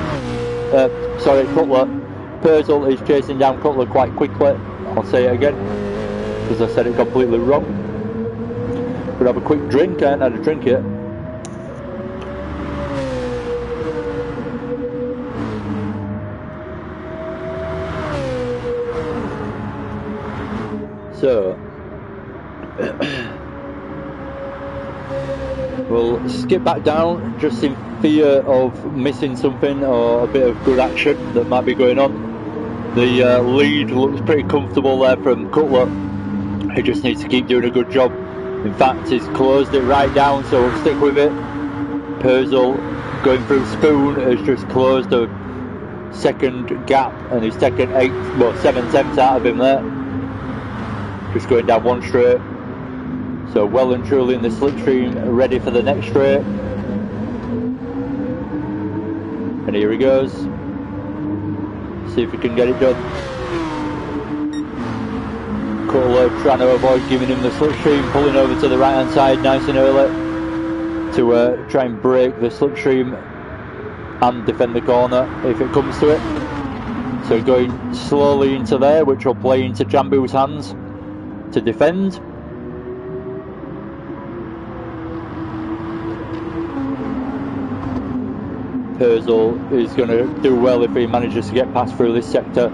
[SPEAKER 1] Purcell is chasing down Cutler quite quickly. I'll say it again, because I said it completely wrong. Could have a quick drink, I haven't had a drink yet. So we'll skip back down just in fear of missing something or a bit of good action that might be going on. The lead looks pretty comfortable there from Cutler. He just needs to keep doing a good job. In fact, he's closed it right down, so we'll stick with it. Purcell going through Spoon has just closed a second gap and he's taken 7/10 out of him there. Just going down one straight. So well and truly in the slipstream, ready for the next straight. And here he goes. See if he can get it done. Cutler trying to avoid giving him the slipstream, pulling over to the right hand side nice and early to try and break the slipstream and defend the corner if it comes to it. So going slowly into there, which will play into Jambu's hands to defend. Purcell is going to do well if he manages to get past through this sector.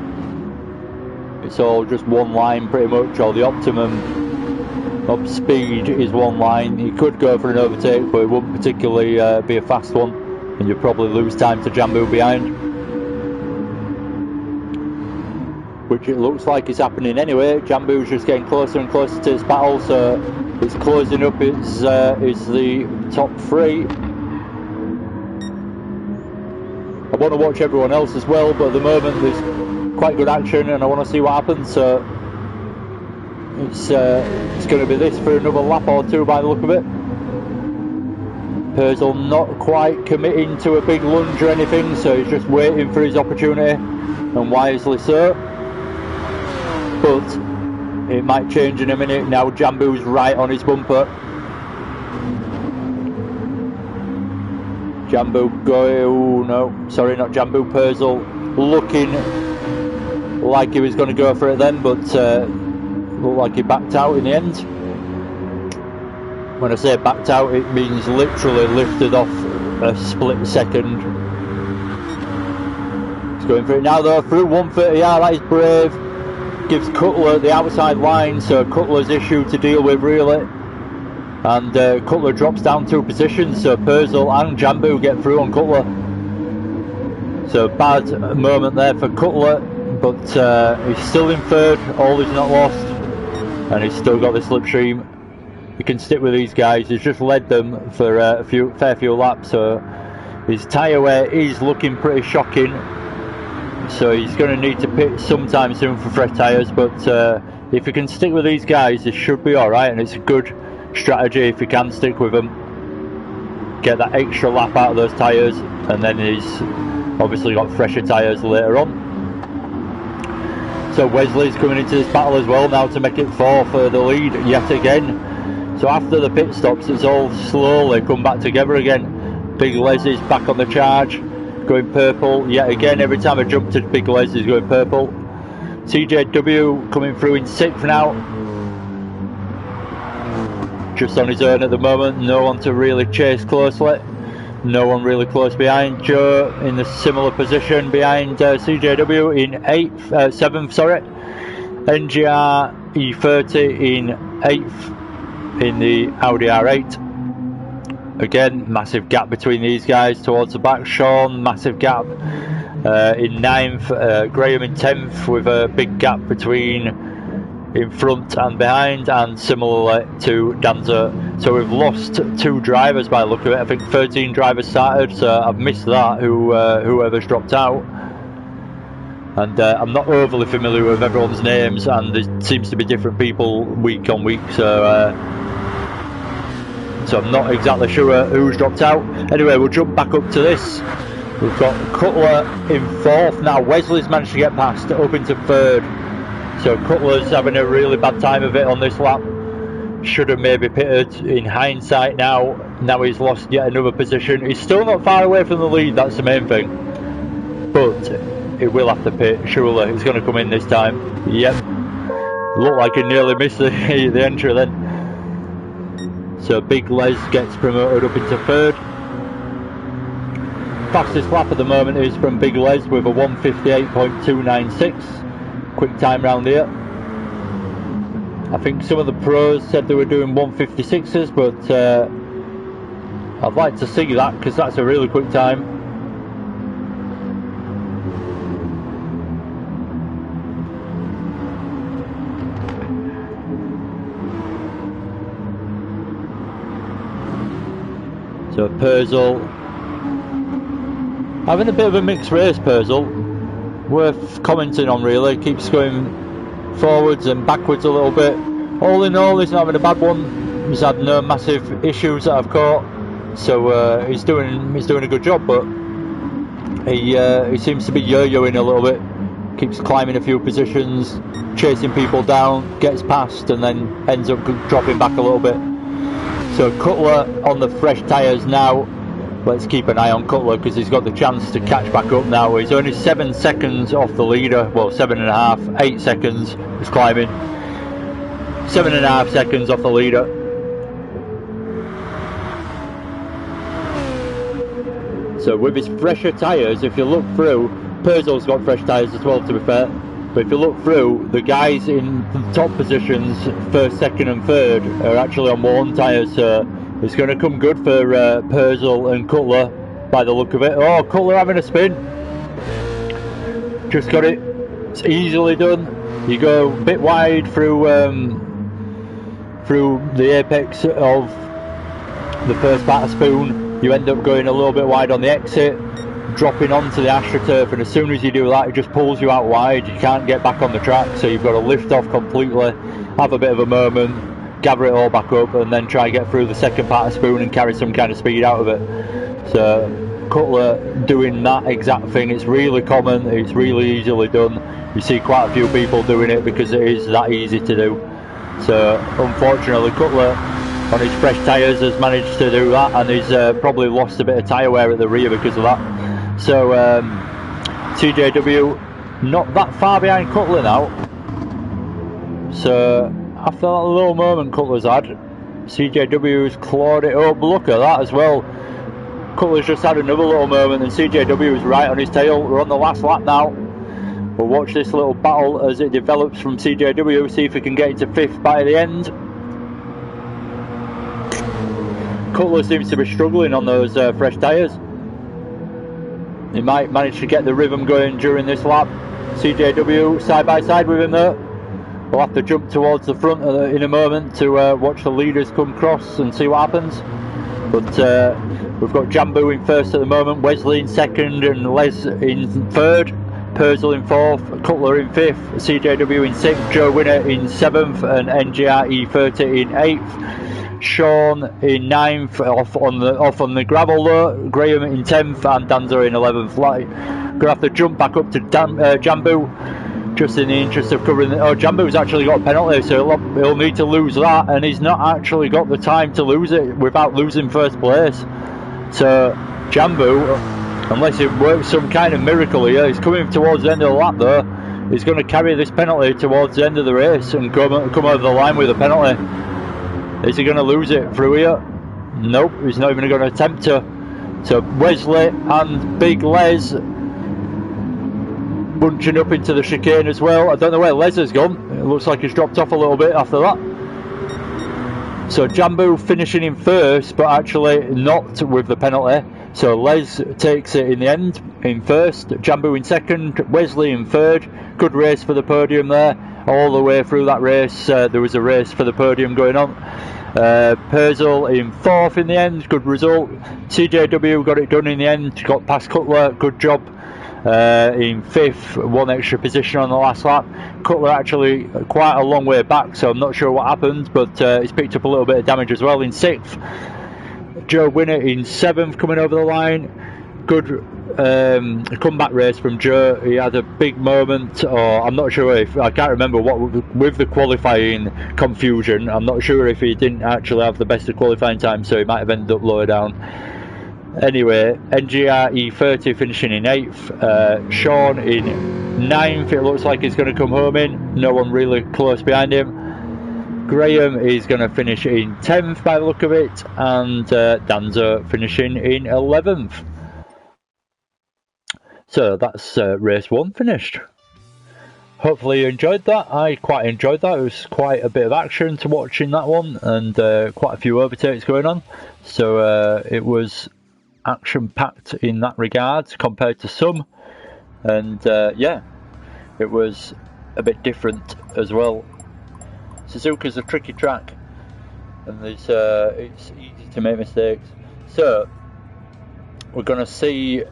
[SPEAKER 1] It's all just one line pretty much, or the optimum of speed is one line. He could go for an overtake, but it wouldn't particularly be a fast one, and you'll probably lose time to Jambu behind, which it looks like is happening anyway. Jambu's just getting closer and closer to this battle, so it's closing up. It's the top 3. I want to watch everyone else as well, but at the moment there's quite good action and I want to see what happens. So it's going to be this for another lap or 2 by the look of it. Purcell not quite committing to a big lunge or anything, so he's just waiting for his opportunity, and wisely so. But it might change in a minute. Now Jambu's right on his bumper. Jambu going, oh no, sorry, not Jambu, Purcell looking like he was going to go for it then, but looked like he backed out in the end. When I say backed out, it means literally lifted off a split second. He's going for it now though, through 130R, that is brave. Gives Cutler the outside line, so Cutler's issue to deal with really. And Cutler drops down 2 positions, so Purcell and Jambu get through on Cutler. So bad moment there for Cutler, but he's still in third, all is not lost, and he's still got the slipstream. He can stick with these guys, he's just led them for a fair few laps, so his tyre wear is looking pretty shocking. So he's going to need to pit sometime soon for fresh tyres, but if he can stick with these guys, it should be alright, and it's a good strategy if he can stick with them. Get that extra lap out of those tyres, and then he's obviously got fresher tyres later on. So Wesley's coming into this battle as well now to make it 4 for the lead yet again. So after the pit stops, it's all slowly come back together again. Big Les is back on the charge, going purple yet again. Every time I jump to Big Les, he's going purple. TJW coming through in 6th now, just on his own at the moment, no one to really chase closely, no one really close behind. Joe in the similar position behind CJW in 7th, sorry. NGR E30 in 8th in the Audi R8. Again, massive gap between these guys towards the back. Sean, massive gap in 9th, Graham in 10th with a big gap between in front and behind, and similarly to Danza. So we've lost 2 drivers by the look of it. I think 13 drivers started, so I've missed that, whoever's dropped out. And I'm not overly familiar with everyone's names, and there seems to be different people week on week, so I'm not exactly sure who's dropped out. Anyway, we'll jump back up to this. We've got Cutler in 4th now. Wesley's managed to get past up into 3rd. So Cutler's having a really bad time of it on this lap. Should have maybe pitted in hindsight now. Now he's lost yet another position. He's still not far away from the lead, that's the main thing. But he will have to pit, surely. He's going to come in this time. Yep. Looked like he nearly missed the entry then. So Big Les gets promoted up into 3rd. Fastest lap at the moment is from Big Les with a 1:58.296. Quick time round here. I think some of the pros said they were doing 1:56s, but I'd like to see that because that's a really quick time. So Purcell having a bit of a mixed race. Purcell, worth commenting on really, keeps going forwards and backwards a little bit. All in all, he's not having a bad one. He's had no massive issues that I've caught, so he's doing a good job. But he seems to be yo-yoing a little bit. Keeps climbing a few positions, chasing people down, gets past, and then ends up dropping back a little bit. So Cutler on the fresh tyres now. Let's keep an eye on Cutler because he's got the chance to catch back up now. He's only 7 seconds off the leader. Well, 7.5, 8 seconds. He's climbing. 7.5 seconds off the leader. So with his fresher tyres, if you look through, Purcell's got fresh tyres as well, to be fair. But if you look through, the guys in the top positions, 1st, 2nd and 3rd, are actually on worn tyres. So it's going to come good for Purcell and Cutler by the look of it. Oh, Cutler having a spin. Just got it. It's easily done. You go a bit wide through the apex of the first part of Spoon. You end up going a little bit wide on the exit, dropping onto the AstroTurf, and as soon as you do that, it just pulls you out wide. You can't get back on the track, so you've got to lift off completely, have a bit of a moment, gather it all back up, and then try and get through the second part of Spoon and carry some kind of speed out of it. So Cutler doing that exact thing. It's really common, it's really easily done. You see quite a few people doing it because it is that easy to do. So unfortunately Cutler on his fresh tyres has managed to do that, and he's probably lost a bit of tyre wear at the rear because of that. So CJW not that far behind Cutler now. So after that little moment Cutler's had, CJW's clawed it up. Look at that as well. Cutler's just had another little moment and CJW is right on his tail. We're on the last lap now. We'll watch this little battle as it develops from CJW, see if we can get into 5th by the end. Cutler seems to be struggling on those fresh tyres. He might manage to get the rhythm going during this lap. CJW side by side with him there. We'll have to jump towards the front in a moment to watch the leaders come across and see what happens. But we've got Jambu in first at the moment, Wesley in second and Les in third, Purcell in fourth, Cutler in fifth, CJW in sixth, Joe Winner in seventh and NGR E30 in eighth, Sean in ninth off on the gravel there, Graham in 10th and Danza in 11th. Gonna have to jump back up to Jambu just in the interest of covering the, Jambu's actually got a penalty, so he'll need to lose that, and he's not actually got the time to lose it without losing first place. So Jambu, unless it works some kind of miracle here, he's coming towards the end of the lap there. He's going to carry this penalty towards the end of the race and come over the line with a penalty. Is he going to lose it through here? Nope, he's not even going to attempt to. So Wesley and Big Les bunching up into the chicane as well. I don't know where Les has gone. It looks like he's dropped off a little bit after that. So Jambu finishing in first, but actually not with the penalty. So Les takes it in the end in first, Jambu in second, Wesley in third. Good race for the podium there. All the way through that race, there was a race for the podium going on. Purcell in fourth in the end, good result. CJW got it done in the end, got past Cutler, good job. In fifth, one extra position on the last lap. Cutler actually quite a long way back, so I'm not sure what happened, but he's picked up a little bit of damage as well. In sixth, Joe Winner in seventh, coming over the line. Good comeback race from Joe. He had a big moment, or I'm not sure if, I can't remember what, with the qualifying confusion, I'm not sure if he didn't actually have the best of qualifying time, so he might have ended up lower down. Anyway, NGR E30 finishing in 8th, Sean in 9th, it looks like he's going to come home in, no one really close behind him. Graham is going to finish in 10th by the look of it, and Danza finishing in 11th. So that's race 1 finished. Hopefully you enjoyed that. I quite enjoyed that. It was quite a bit of action to watch in that one, and quite a few overtakes going on. So it was action packed in that regard compared to some, and yeah, it was a bit different as well. Suzuka's a tricky track, and there's it's easy to make mistakes, so we're going to see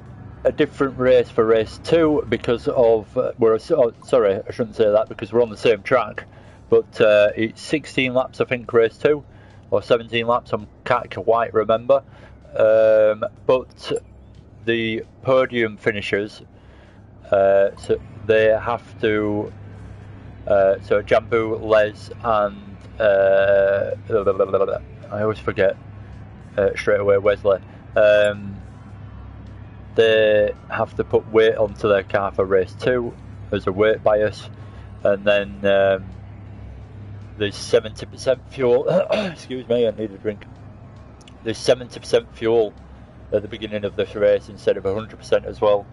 [SPEAKER 1] a different race for race 2 because of sorry, I shouldn't say that, because we're on the same track, but it's 16 laps I think race 2, or 17 laps, I can't quite remember. But the podium finishers, so they have to, so Jambu, Les and I always forget straight away Wesley, they have to put weight onto their car for race 2 as a weight bias, and then there's 70% fuel excuse me, I need a drink. There's 70% fuel at the beginning of this race instead of 100% as well.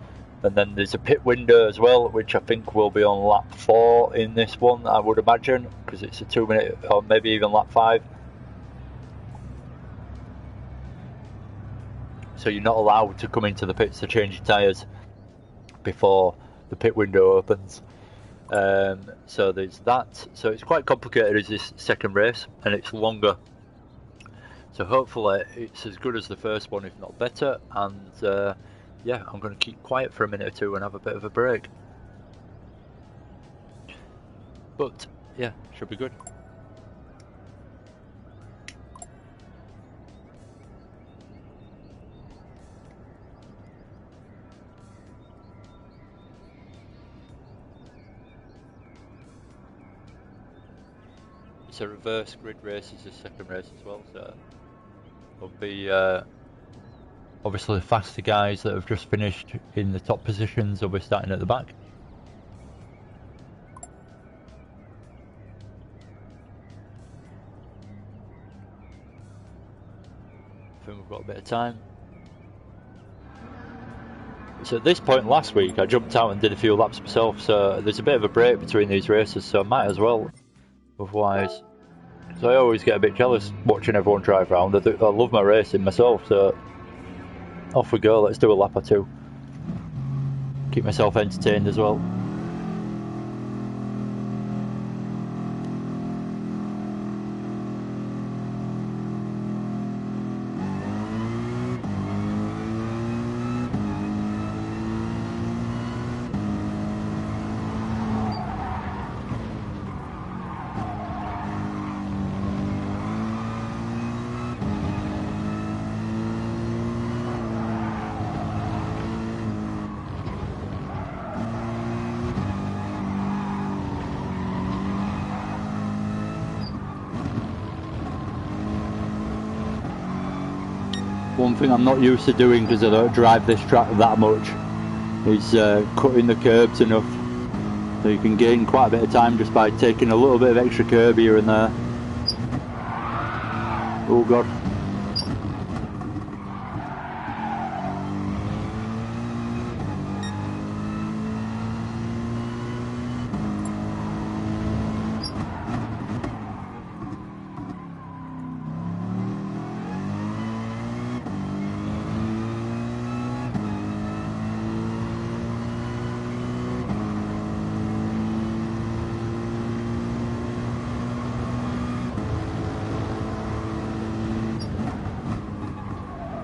[SPEAKER 1] And then there's a pit window as well, which I think will be on lap 4 in this one, I would imagine, because it's a 2 minute, or maybe even lap 5. So you're not allowed to come into the pits to change your tyres before the pit window opens. So there's that. So it's quite complicated as this second race, and it's longer. So hopefully it's as good as the first one, if not better, and yeah, I'm going to keep quiet for a minute or two and have a bit of a break. But yeah, should be good. it's a reverse grid race, it's the second race as well, so there'll be obviously the faster guys that have just finished in the top positions will be starting at the back. I think we've got a bit of time. So at this point last week I jumped out and did a few laps myself, so there's a bit of a break between these races, so I might as well, otherwise. So I always get a bit jealous watching everyone drive around. I love my racing myself, so off we go, let's do a lap or two. Keep myself entertained as well. One thing I'm not used to doing because I don't drive this track that much is cutting the curbs enough, so you can gain quite a bit of time just by taking a little bit of extra curb here and there. Oh god.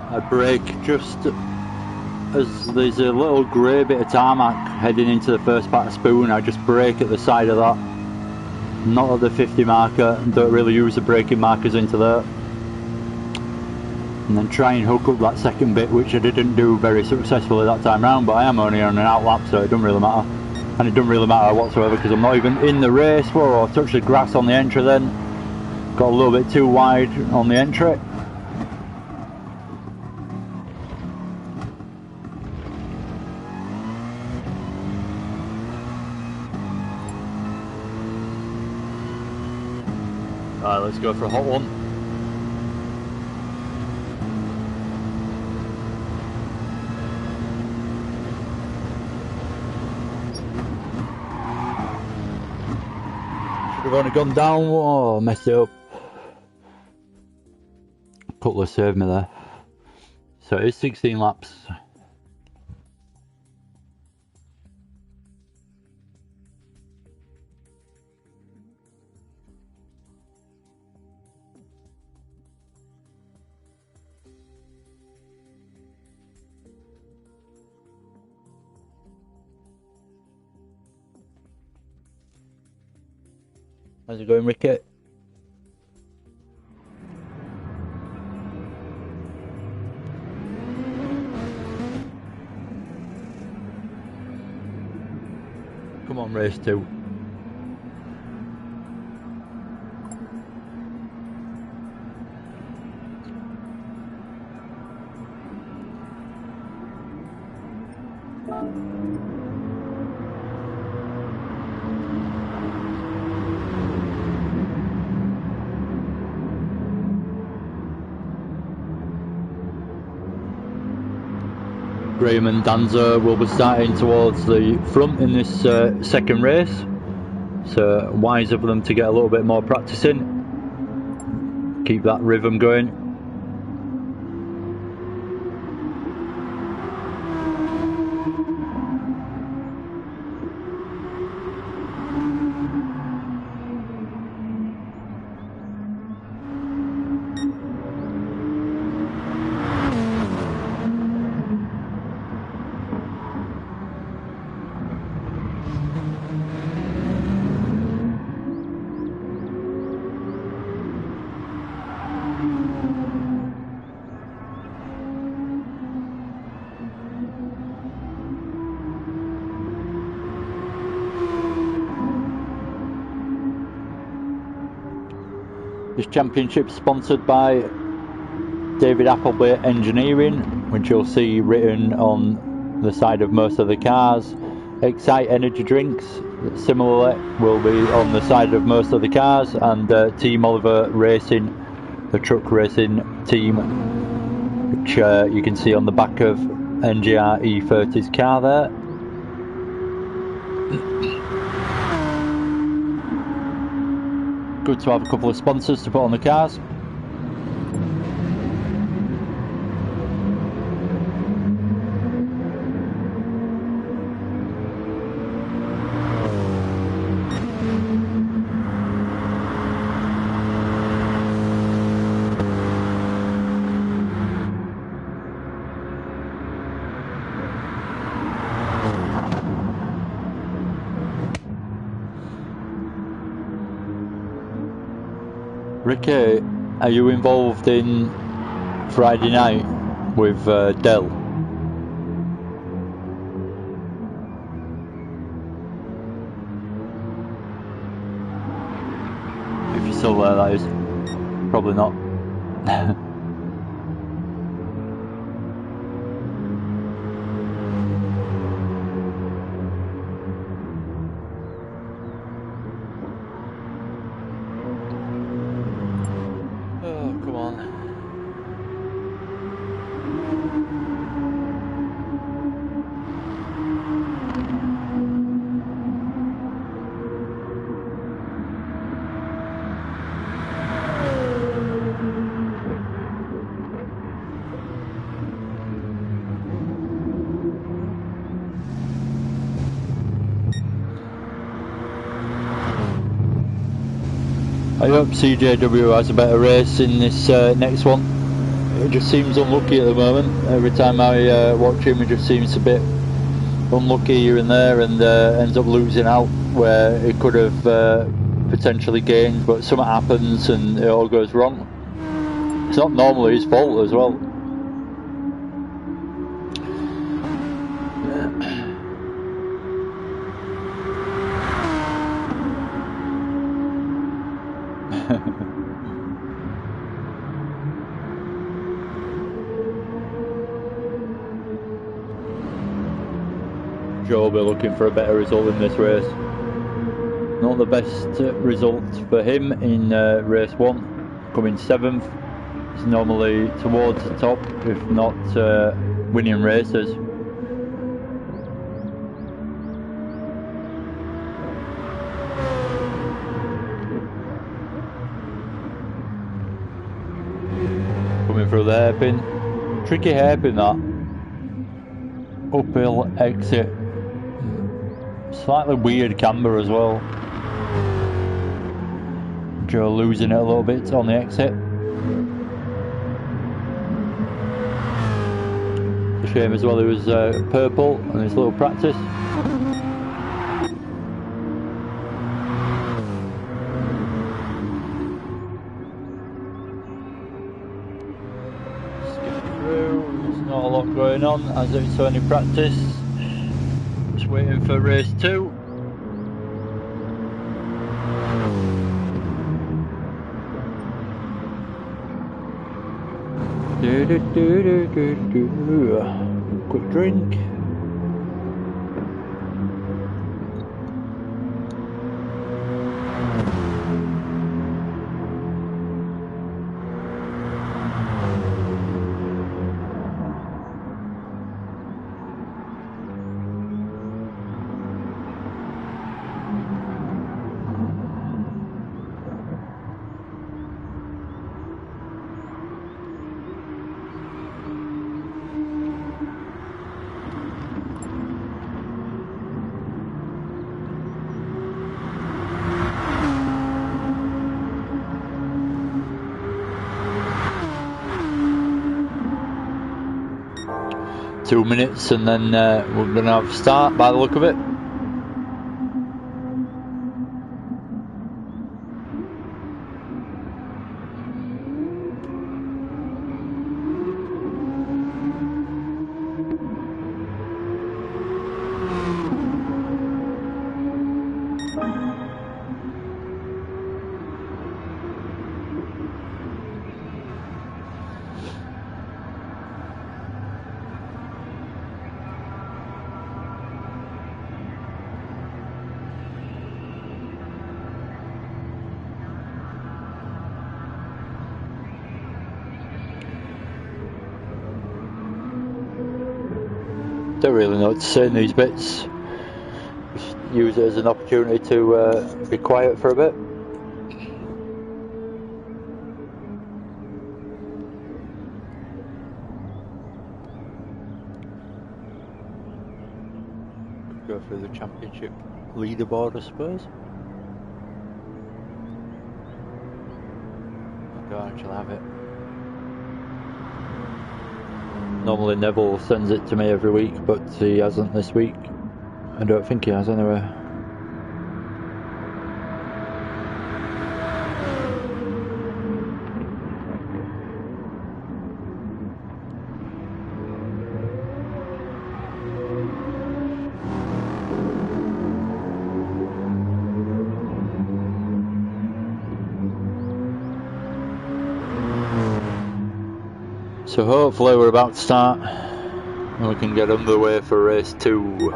[SPEAKER 1] I brake just as there's a little grey bit of tarmac heading into the first part of Spoon. I just brake at the side of that, not at the 50 marker, don't really use the braking markers into there, and then try and hook up that second bit, which I didn't do very successfully that time round, but I am only on an out lap, so it doesn't really matter. And it doesn't really matter whatsoever because I'm not even in the race. Whoa, I touched the grass on the entry then, got a little bit too wide on the entry. Alright, let's go for a hot one. Should have only gone down. Oh, messed it up. Cutler saved me there. So it is 16 laps. How's it going, Ricky? Come on, race 2. Graham and Danza will be starting towards the front in this second race, so wise of them to get a little bit more practice in, keep that rhythm going. This championship sponsored by David Appleby Engineering, which you'll see written on the side of most of the cars. Excite Energy Drinks, similarly, will be on the side of most of the cars, and Team Oliver Racing, the truck racing team, which you can see on the back of NGR E30's car there. Good to have a couple of sponsors to put on the cars. Ricky, are you involved in Friday night with Dell? If you're still there, that is. Probably not. I hope CJW has a better race in this next one. It just seems unlucky at the moment. Every time I watch him, it just seems a bit unlucky here and there, and ends up losing out where it could have potentially gained, but something happens and it all goes wrong. It's not normally his fault as well. Joe will be looking for a better result in this race. Not the best result for him in race 1, coming 7th. He's normally towards the top, if not winning races. Coming through the hairpin. Tricky hairpin, that. Uphill exit. Slightly weird camber as well. Joe losing it a little bit on the exit. It's a shame as well he was purple on his little practice. Skip through, there's not a lot going on as it's only practice. Just waiting for race 2. Quick drink. Two minutes and then we're going to have a start by the look of it. Don't really know what to say in these bits. Just use it as an opportunity to be quiet for a bit. Go through the championship leaderboard, I suppose. I don't actually have it. Normally Neville sends it to me every week, but he hasn't this week. I don't think he has anyway. So hopefully we're about to start and we can get underway for race 2.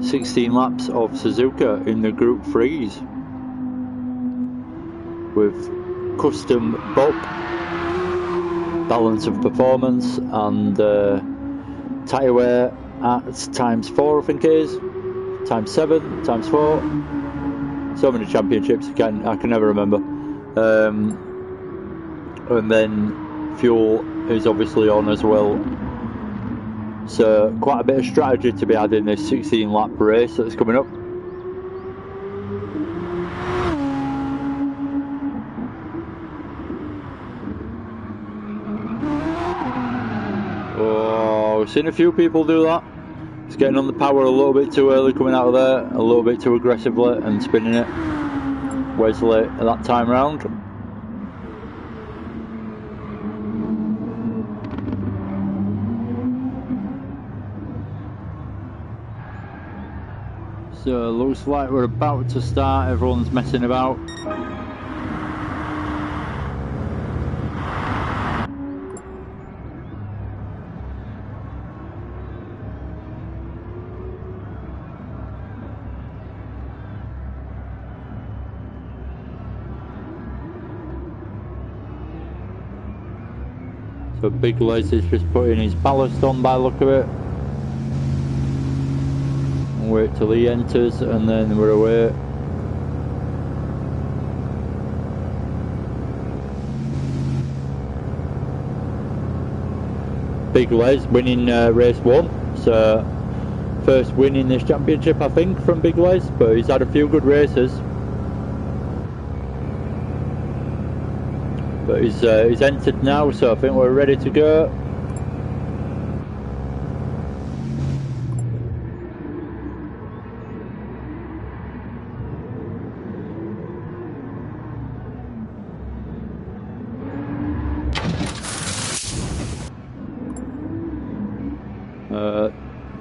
[SPEAKER 1] 16 laps of Suzuka in the Group 3s with custom bob, balance of performance and tyre wear at ×4 I think it is, ×7, ×4, so many championships I can never remember. And then fuel is obviously on as well, so quite a bit of strategy to be had in this 16 lap race that's coming up. Oh, we've seen a few people do that. It's getting on the power a little bit too early coming out of there, a little bit too aggressively and spinning it. Wesley at that time round. So looks like we're about to start, everyone's messing about. So Big Les is just putting his ballast on by the look of it. Wait till he enters and then we're away. Big Les winning race 1, so first win in this championship I think from Big Les, but he's had a few good races. But he's entered now, so I think we're ready to go.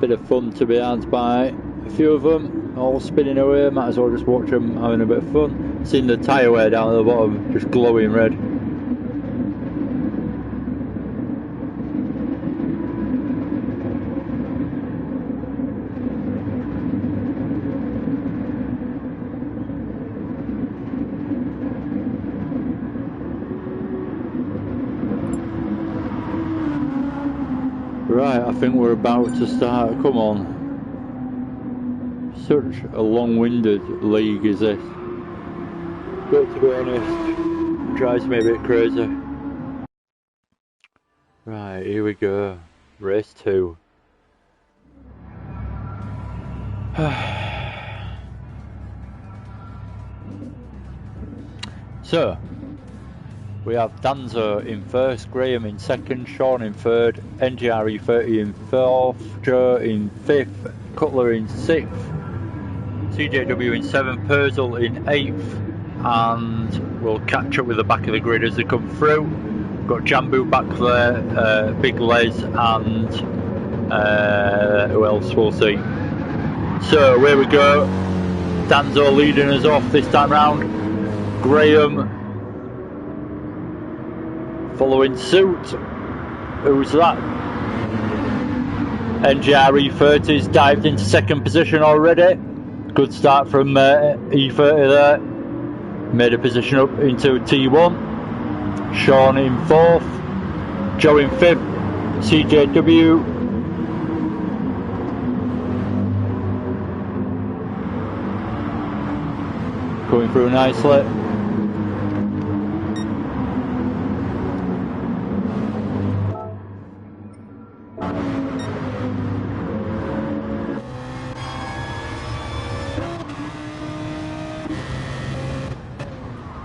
[SPEAKER 1] Bit of fun to be had by a few of them, all spinning away. Might as well just watch them having a bit of fun. Seen the tyre wear down at the bottom, just glowing red. Right, I think we're about to start. Come on. Such a long-winded league is this. But to be honest, it drives me a bit crazy. Right, here we go. Race 2. So, we have Danzo in first, Graham in second, Sean in third, NGR E30 in fourth, Joe in fifth, Cutler in sixth, CJW in seventh, Purzel in eighth, and we'll catch up with the back of the grid as they come through. We've got Jambu back there, Big Les, and who else we'll see. So away we go. Danzo leading us off this time round. Graham following suit. Who's that? NGR E30's dived into second position already. Good start from E30 there. Made a position up into T1. Sean in fourth. Joe in fifth. CJW coming through nicely.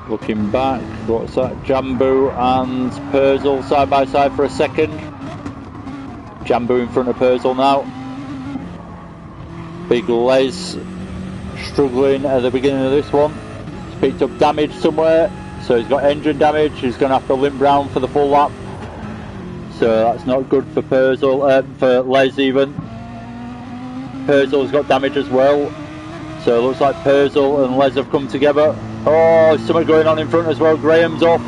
[SPEAKER 1] Looking back, what's that? Jambu and Purzel side by side for a second. Jambu in front of Purzel now. Big Les struggling at the beginning of this one. He's picked up damage somewhere, so he's got engine damage. He's going to have to limp round for the full lap. So that's not good for Purzel, for Les even. Purzel's got damage as well. So it looks like Purzel and Les have come together. Oh, something going on in front as well. Graham's off.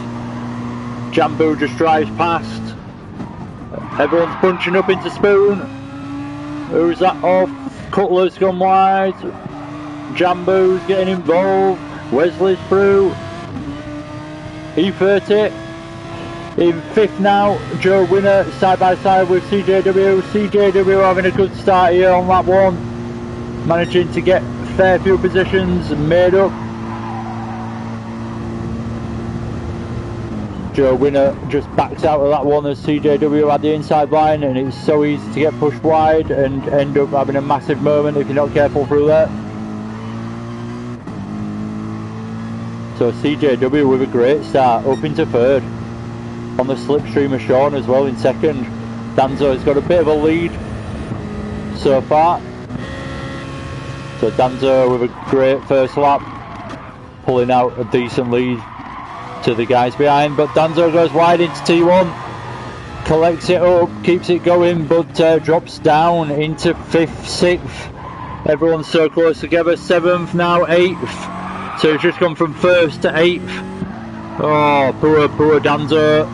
[SPEAKER 1] Jambu just drives past. Everyone's bunching up into Spoon. Who's that off? Cutler's gone wide. Jambu's getting involved. Wesley's through. E30 in 5th now. Joe Winner side by side with CJW. CJW having a good start here on lap 1. Managing to get a fair few positions made up. Joe Winner just backs out of that one as CJW had the inside line, and it's so easy to get pushed wide and end up having a massive moment if you're not careful through there. So CJW with a great start, up into 3rd. On the slipstream of Sean as well in 2nd. Danzo has got a bit of a lead so far. So Danzo with a great first lap, pulling out a decent lead to the guys behind, but Danzo goes wide into T1, collects it up, keeps it going, but drops down into 5th, 6th. Everyone's so close together. 7th now, 8th. So he's just gone from 1st to 8th. Oh, poor Danzo.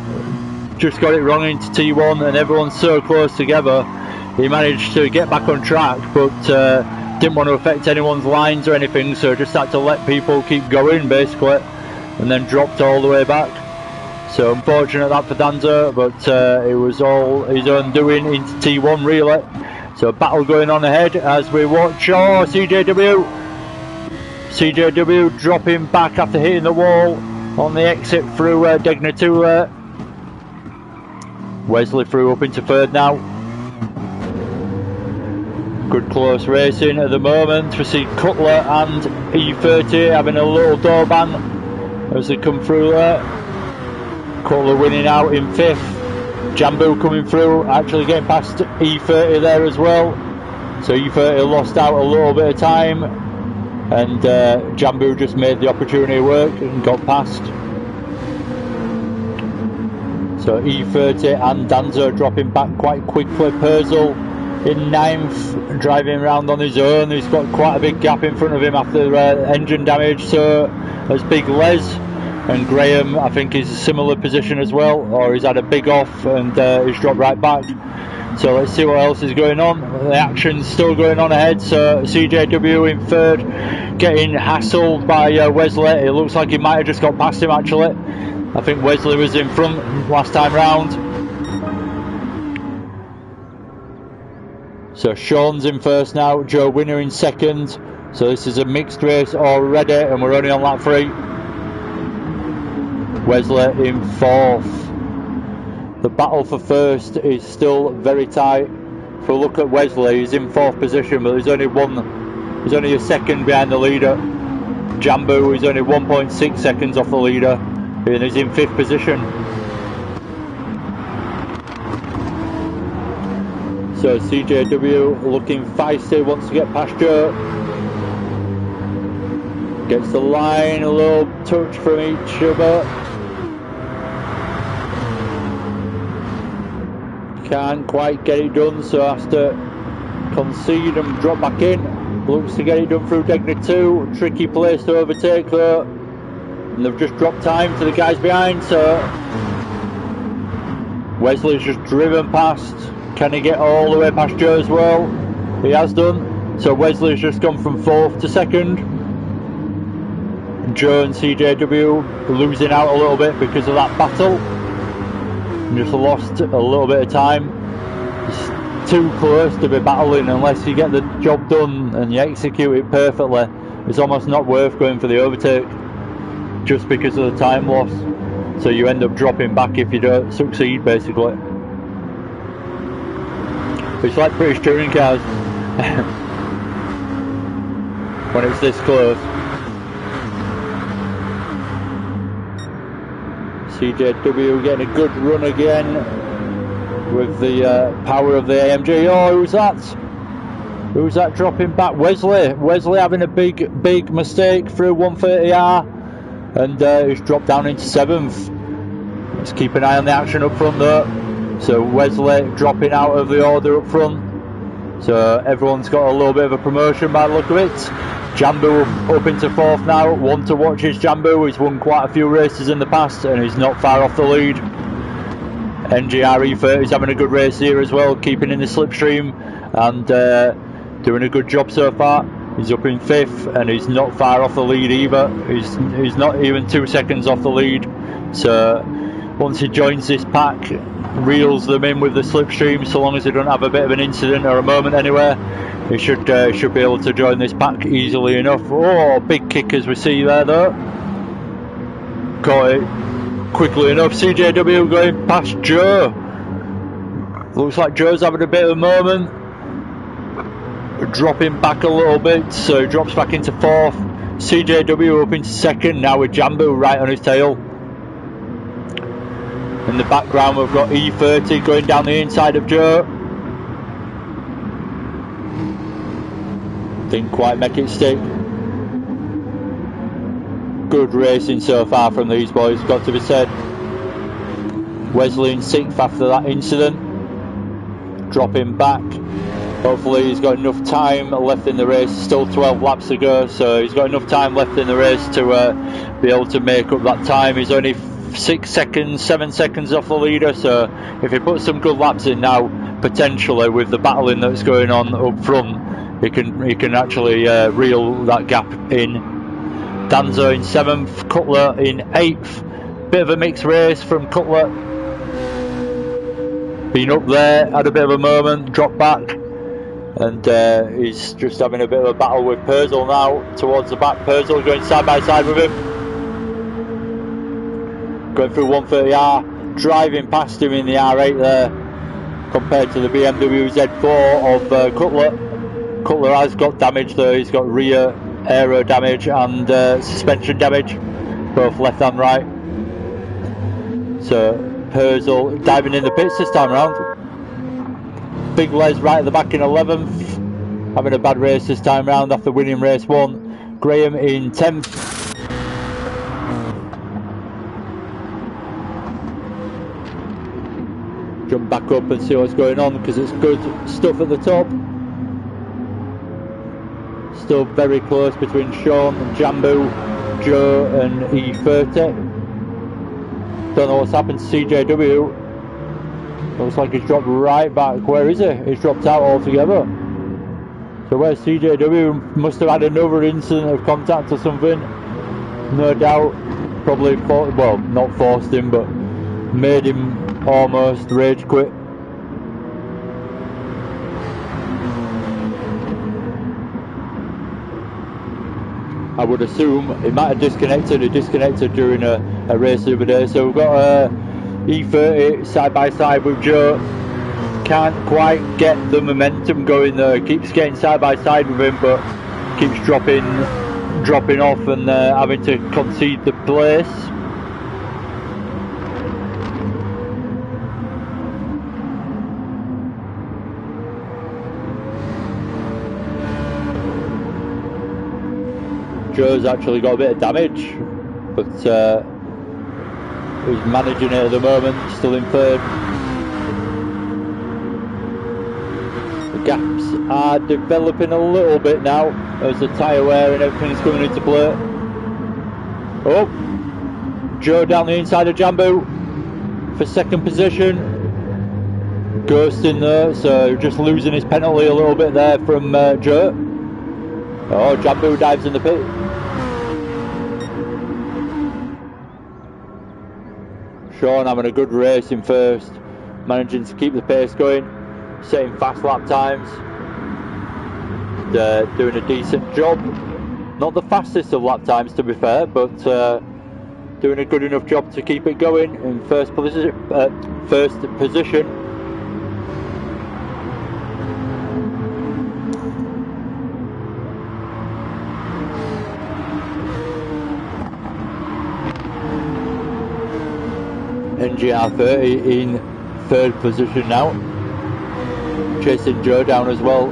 [SPEAKER 1] Just got it wrong into T1, and everyone's so close together. He managed to get back on track, but didn't want to affect anyone's lines or anything, so just had to let people keep going basically. And then dropped all the way back. So unfortunate that for Danzo, but it was all his own doing into T1 really. So battle going on ahead as we watch. Oh, CJW dropping back after hitting the wall on the exit through Degner 2 there. Wesley through up into 3rd now. Good close racing at the moment. We see Cutler and E30 having a little door ban as they come through there. Cutler winning out in 5th. Jambu coming through, actually getting past E30 there as well. So E30 lost out a little bit of time, and Jambu just made the opportunity work and got past. So E30 and Danzo dropping back quite quickly. Purzel in 9th, driving around on his own. He's got quite a big gap in front of him after engine damage. So as Big Les, and Graham I think is a similar position as well, or he's had a big off and he's dropped right back. So let's see what else is going on. The action's still going on ahead. So CJW in 3rd, getting hassled by Wesley. It looks like he might have just got past him actually. I think Wesley was in front last time round. So Sean's in 1st now, Joe Winner in 2nd. So this is a mixed race already, and we're only on lap 3. Wesley in 4th. The battle for 1st is still very tight. If we look at Wesley, he's in 4th position, but there's only a second behind the leader. Jambu is only 1.6 seconds off the leader, and he's in 5th position. So CJW looking feisty, wants to get past Joe. Gets the line, a little touch from each other. Can't quite get it done, so has to concede and drop back in. Looks to get it done through Degner 2. Tricky place to overtake though. And they've just dropped time to the guys behind, so Wesley's just driven past. Can he get all the way past Joe as well? He has done. So Wesley's just gone from 4th to 2nd. Joe and CJW losing out a little bit because of that battle. And just lost a little bit of time. It's too close to be battling unless you get the job done and you execute it perfectly. It's almost not worth going for the overtake just because of the time loss. So you end up dropping back if you don't succeed, basically. It's like British touring cars when it's this close. CJW getting a good run again with the power of the AMG. Oh, who's that? Who's that dropping back? Wesley having a big mistake through 130R, and he's dropped down into 7th. Let's keep an eye on the action up front though. So Wesley dropping out of the order up front. So everyone's got a little bit of a promotion by the look of it. Jambu up into 4th now. One to watch is Jambu. He's won quite a few races in the past and he's not far off the lead. NGR E30 is having a good race here as well, keeping in the slipstream and doing a good job so far. He's up in 5th and he's not far off the lead either. He's not even 2 seconds off the lead. So once he joins this pack, reels them in with the slipstream, so long as they don't have a bit of an incident or a moment anywhere, he should be able to join this pack easily enough. Oh, big kick as we see there though. Caught it quickly enough. CJW going past Joe. Looks like Joe's having a bit of a moment. Dropping back a little bit, so he drops back into 4th. CJW up into 2nd, now with Jambu right on his tail. In the background we've got E30 going down the inside of Joe. Didn't quite make it stick. Good racing so far from these boys, got to be said. Wesley in 6th after that incident. Dropping back. Hopefully he's got enough time left in the race, still 12 laps to go, so he's got enough time left in the race to be able to make up that time. He's only 6 seconds, 7 seconds off the leader, so if he puts some good laps in now, potentially with the battling that's going on up front, he can actually reel that gap in. Danzo in 7th, Cutler in 8th. Bit of a mixed race from Cutler. Been up there, had a bit of a moment, dropped back, and he's just having a bit of a battle with Purcell now towards the back. Purcell going side by side with him, going through 130R, driving past him in the R8 there compared to the BMW Z4 of Cutler. Cutler has got damage though. He's got rear aero damage and suspension damage, both left and right. So Purcell diving in the pits this time around. Big Les right at the back in 11th, having a bad race this time round after winning race 1. Graham in 10th. Jump back up and see what's going on because it's good stuff at the top. Still very close between Sean and Jambu, Joe and E30. Don't know what's happened to CJW. Looks like he's dropped right back. Where is he? He's dropped out altogether. So where's CJW? Must have had another incident of contact or something. No doubt. Probably, well, not forced him, but made him almost rage quit. I would assume he might have disconnected. He disconnected during a race the other day. So we've got E30 side by side with Joe. Can't quite get the momentum going though. Keeps getting side by side with him, but keeps dropping off and having to concede the place. Joe's actually got a bit of damage, but he's managing it at the moment, still in 3rd. The gaps are developing a little bit now as the tyre wear and everything's coming into play. Oh, Joe down the inside of Jambu for 2nd position. Ghosting there, so just losing his penalty a little bit there from Joe. Oh, Jambu dives in the pit. Sean having a good race in 1st, managing to keep the pace going, setting fast lap times, doing a decent job. Not the fastest of lap times, to be fair, but doing a good enough job to keep it going in first position. NGR 30 in third position now, chasing Joe down as well.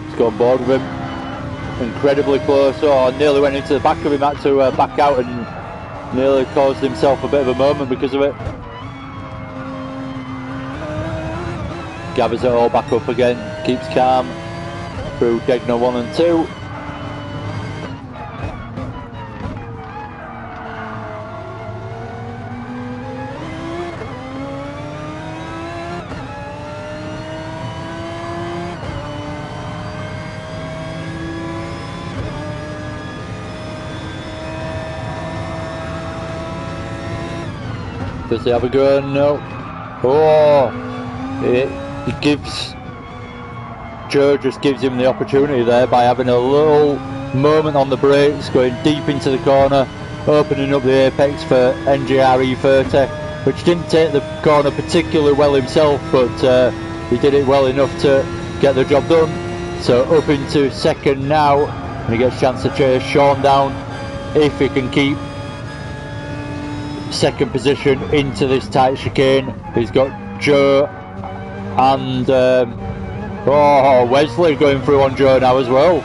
[SPEAKER 1] He's got on board with him, incredibly close. Oh, nearly went into the back of him, had to back out and nearly caused himself a bit of a moment because of it. Gathers it all back up again, keeps calm through Degner 1 and 2. Does he have a go? No. Oh, it gives Joe just gives him the opportunity there by having a little moment on the brakes, going deep into the corner, opening up the apex for NGR Gr3 Rnd, which didn't take the corner particularly well himself, but he did it well enough to get the job done. So up into second now, and he gets a chance to chase Sean down if he can keep second position into this tight chicane. He's got Joe and Wesley going through on Joe now as well.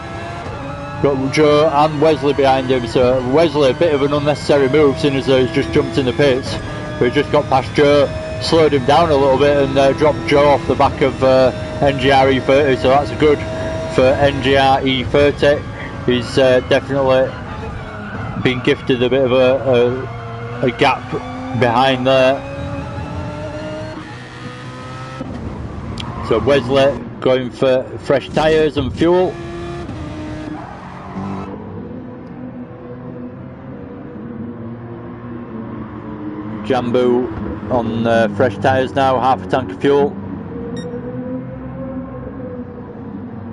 [SPEAKER 1] Got Joe and Wesley behind him, so Wesley a bit of an unnecessary move seeing as though he's just jumped in the pits, but he just got past Joe, slowed him down a little bit and dropped Joe off the back of NGR Gr3, so that's good for NGR Gr3. He's definitely been gifted a bit of a gap behind there. So Wesley going for fresh tyres and fuel. Jambu on fresh tyres now, half a tank of fuel.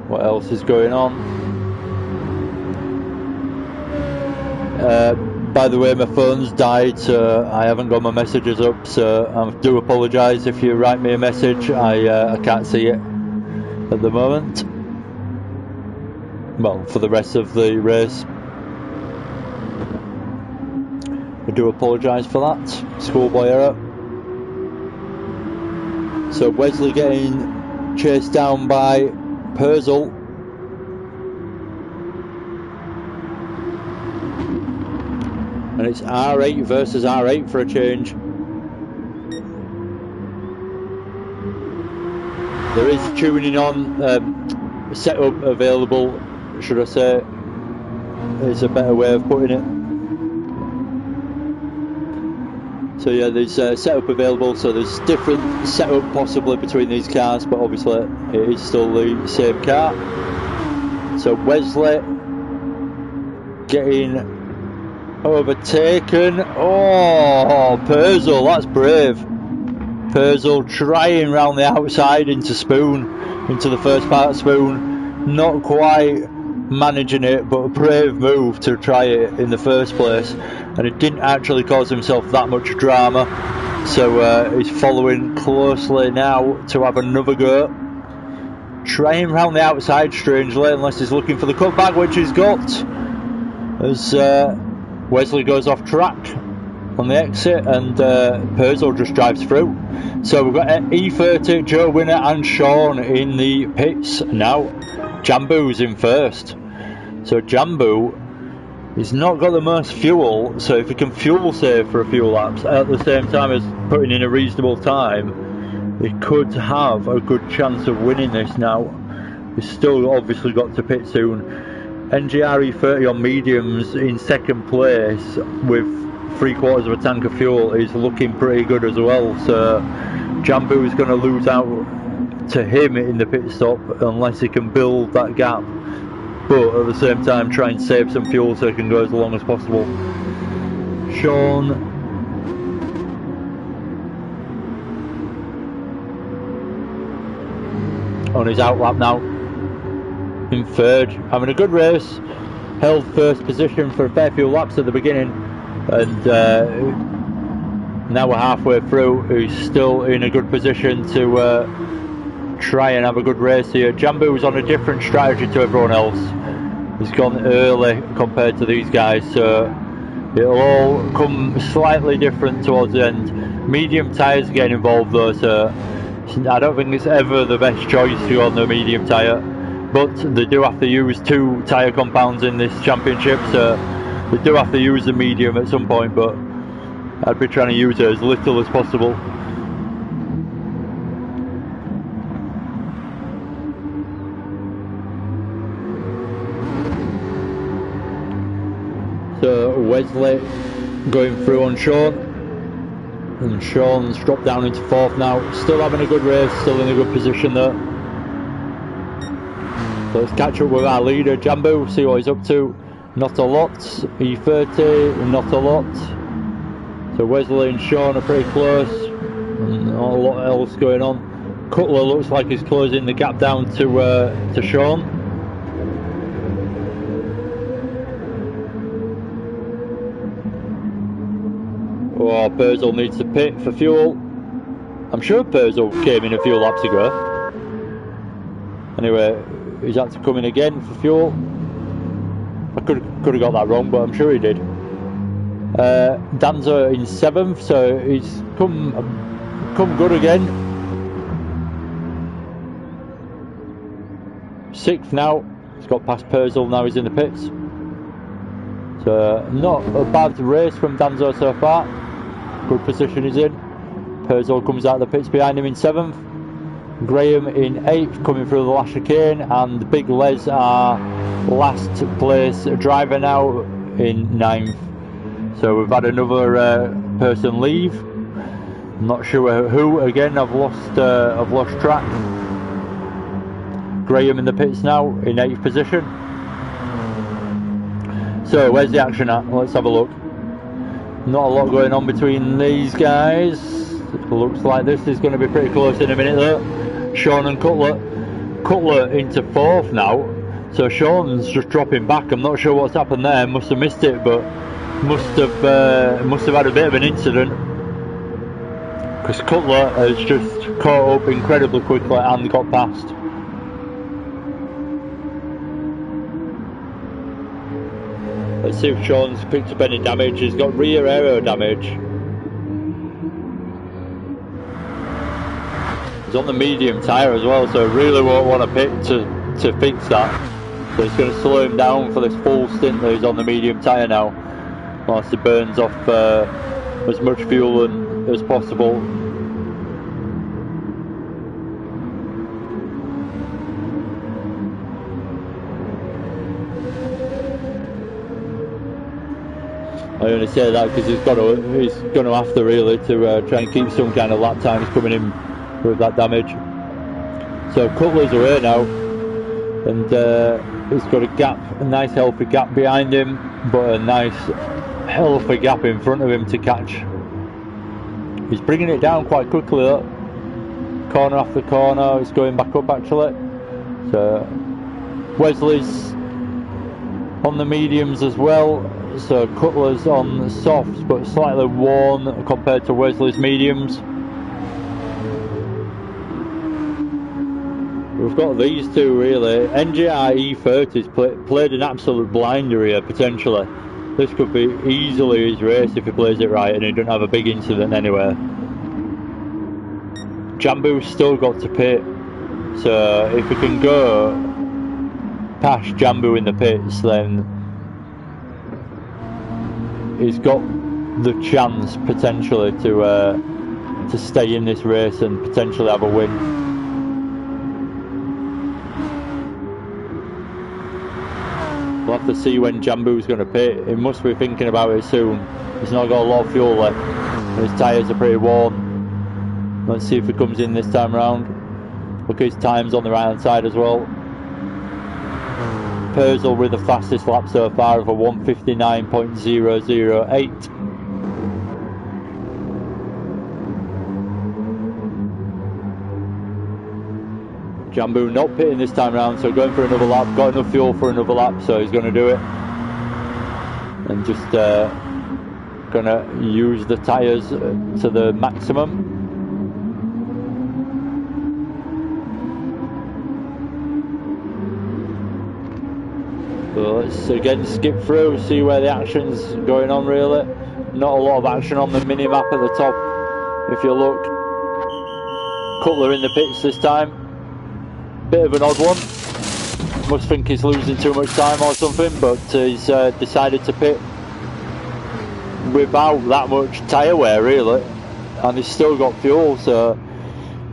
[SPEAKER 1] What else is going on? By the way, my phone's died, so I haven't got my messages up, so I do apologise if you write me a message. I can't see it at the moment. Well, for the rest of the race. I do apologise for that. Schoolboy error. So Wesley getting chased down by Purcell. And it's R8 versus R8 for a change. There is tuning on, setup available, should I say. It's a better way of putting it. So yeah, there's setup available, so there's different setup possibly between these cars, but obviously it is still the same car. So Wesley getting overtaken. Oh, Purcell, that's brave. Purcell trying round the outside into Spoon, into the first part of Spoon, not quite managing it, but a brave move to try it in the first place, and it didn't actually cause himself that much drama. So he's following closely now to have another go, trying round the outside strangely, unless he's looking for the cutback, which he's got, as Wesley goes off track on the exit, and Purcell just drives through. So we've got E30, Joe Winner and Sean in the pits now. Jambu's in first. So Jambu, he's not got the most fuel, so if he can fuel save for a few laps at the same time as putting in a reasonable time, he could have a good chance of winning this now. He's still obviously got to pit soon. NGR Gr3 on mediums in second place with 3/4 of a tank of fuel is looking pretty good as well. So Jambu is going to lose out to him in the pit stop unless he can build that gap, but at the same time try and save some fuel so he can go as long as possible. Sean on his out lap now. in third, having a good race. Held first position for a fair few laps at the beginning, and now we're halfway through. He's still in a good position to try and have a good race here. Jambu's on a different strategy to everyone else. He's gone early compared to these guys, so it'll all come slightly different towards the end. Medium tyres getting involved though, so I don't think it's ever the best choice to go on the medium tyre, but they do have to use 2 tyre compounds in this championship, so they do have to use the medium at some point, but I'd be trying to use it as little as possible. So Wesley going through on Sean, and Sean's dropped down into 4th now, still having a good race, still in a good position there. So let's catch up with our leader Jambu, see what he's up to. Not a lot. E30, not a lot. So Wesley and Sean are pretty close, and not a lot else going on. Cutler looks like he's closing the gap down to Sean. Oh, Purzel needs to pit for fuel. I'm sure Purzel came in a few laps ago. Anyway, he's had to come in again for fuel. I could have got that wrong, but I'm sure he did. Danzo in 7th, so he's come good again. 6th now. He's got past Purzel, now he's in the pits. So not a bad race from Danzo so far. Good position he's in. Purzel comes out of the pits behind him in 7th. Graham in 8th, coming through the last chicane, and Big Les, our last place driver now, in 9th. So we've had another person leave. I'm not sure who. Again, I've lost track. Graham in the pits now in 8th position. So where's the action at? Let's have a look. Not a lot going on between these guys. It looks like this is going to be pretty close in a minute though. Sean and Cutler. Cutler into 4th now. So Sean's just dropping back. I'm not sure what's happened there. Must have missed it, but must have had a bit of an incident. Because Cutler has just caught up incredibly quickly and got past. Let's see if Sean's picked up any damage. He's got rear aero damage. He's on the medium tyre as well, so really won't want to pick to fix that. So it's going to slow him down for this full stint that he's on the medium tyre now, whilst he burns off as much fuel as possible. I only say that because he's going to have to really to try and keep some kind of lap times coming in with that damage. So Cutler's away now, and he's got a gap, a nice healthy gap behind him, but a nice healthy gap in front of him to catch. He's bringing it down quite quickly though. Corner after corner, it's going back up actually. So Wesley's on the mediums as well. So Cutler's on the softs, but slightly worn compared to Wesley's mediums. We've got these two really. NGR E30's played an absolute blinder here potentially. This could be easily his race if he plays it right and he doesn't have a big incident anywhere. Jambu's still got to pit, so if he can go past Jambu in the pits, then he's got the chance potentially to stay in this race and potentially have a win. We'll have to see when Jambu's going to pit. He must be thinking about it soon. He's not got a lot of fuel left and his tyres are pretty worn. Let's see if he comes in this time round. Look at his times on the right hand side as well. Purzel with the fastest lap so far of a 1:59.008. Jambu not pitting this time round, so going for another lap, got enough fuel for another lap, so he's going to do it. And just going to use the tyres to the maximum. So let's again skip through, see where the action's going on really. Not a lot of action on the mini-map at the top. If you look, Cutler in the pits this time. Bit of an odd one. Must think he's losing too much time or something, but he's decided to pit without that much tyre wear really. And he's still got fuel, so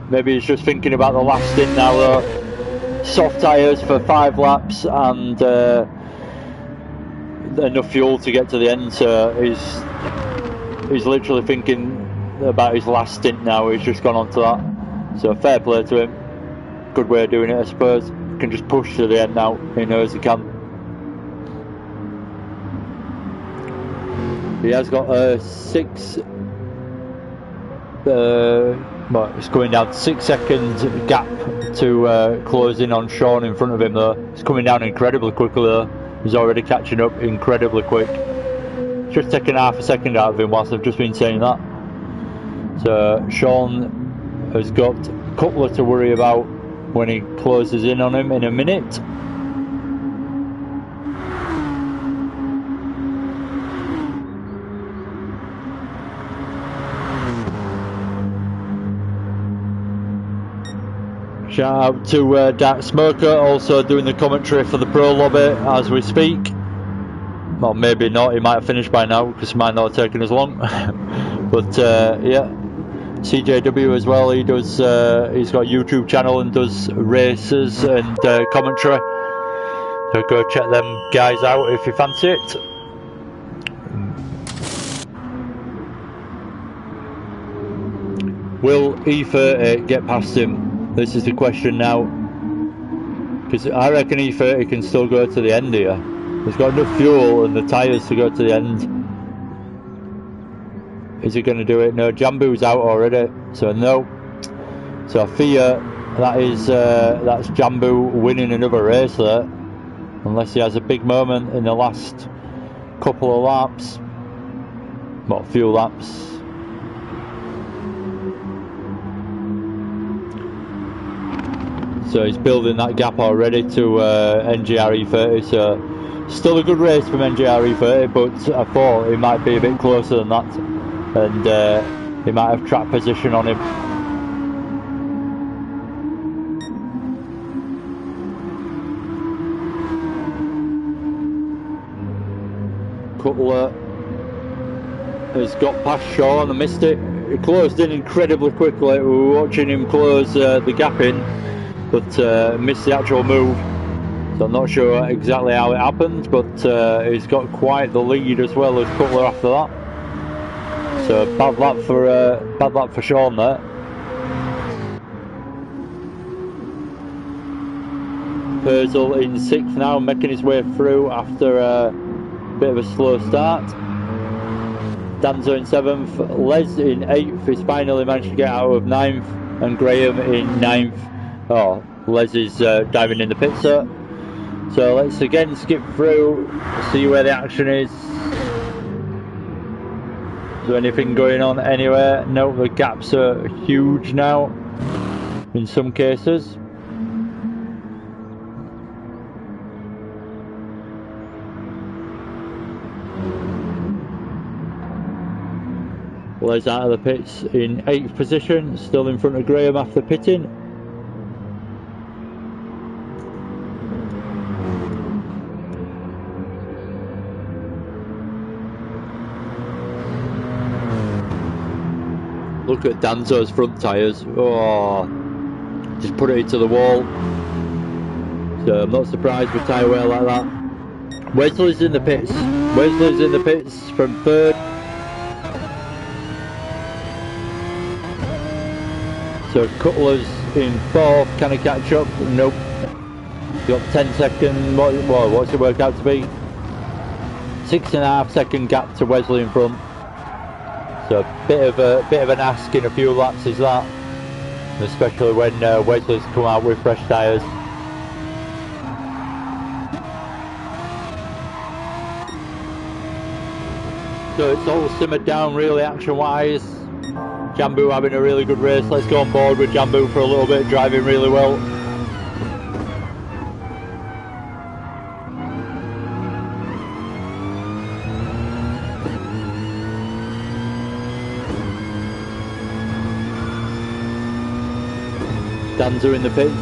[SPEAKER 1] maybe he's just thinking about the last stint now though. Soft tyres for 5 laps and enough fuel to get to the end, so he's literally thinking about his last stint now. He's just gone on to that, so fair play to him. Good way of doing it, I suppose. Can just push to the end now, he knows he can. He has got a 6 well, it's going down to 6 seconds gap to close in on Sean in front of him though. It's coming down incredibly quickly though. He's already catching up incredibly quick. Just taking half a second out of him whilst I've just been saying that. So Sean has got Cutler to worry about when he closes in on him in a minute. Shout out to Dark Smoker, also doing the commentary for the Pro Lobby as we speak. Well, maybe not, he might have finished by now because it might not have taken as long. But yeah, CJW as well, he does, he's got a YouTube channel and does races and commentary. So go check them guys out if you fancy it. Will E30 get past him? This is the question now, because I reckon E30 can still go to the end here. He's got enough fuel and the tyres to go to the end. Is he going to do it? No, Jambu's out already, so no. So I fear that is that's Jambu winning another race there, unless he has a big moment in the last couple of laps, well, few laps. So he's building that gap already to NGR E30, so still a good race from NGR E30, but I thought it might be a bit closer than that, and he might have track position on him. Cutler has got past Shaw and missed it. He closed in incredibly quickly. We were watching him close the gap in, but missed the actual move, so I'm not sure exactly how it happened, but he's got quite the lead as well as Cutler after that. So bad lap for Sean there. Purcell in 6th now, making his way through after a bit of a slow start. Danzo in 7th, Les in 8th, he's finally managed to get out of 9th, and Graham in 9th. Oh, Les is diving in the pit, sir. So let's again skip through, see where the action is. Is there anything going on anywhere? No, the gaps are huge now in some cases. Les out of the pits in 8th position, still in front of Graham after pitting. Look at Danzo's front tyres. Oh, just put it into the wall. So I'm not surprised with tyre wear like that. Wesley's in the pits. Wesley's in the pits from 3rd. So Cutler's in 4th. Can he catch up? Nope. Got 10 second. What's it work out to be? 6.5 second gap to Wesley in front. So a bit of an ask in a few laps is that. especially when Wesley's come out with fresh tyres. So it's all simmered down really action wise. Jambu having a really good race. Let's go on board with Jambu for a little bit, driving really well. Danzo in the pits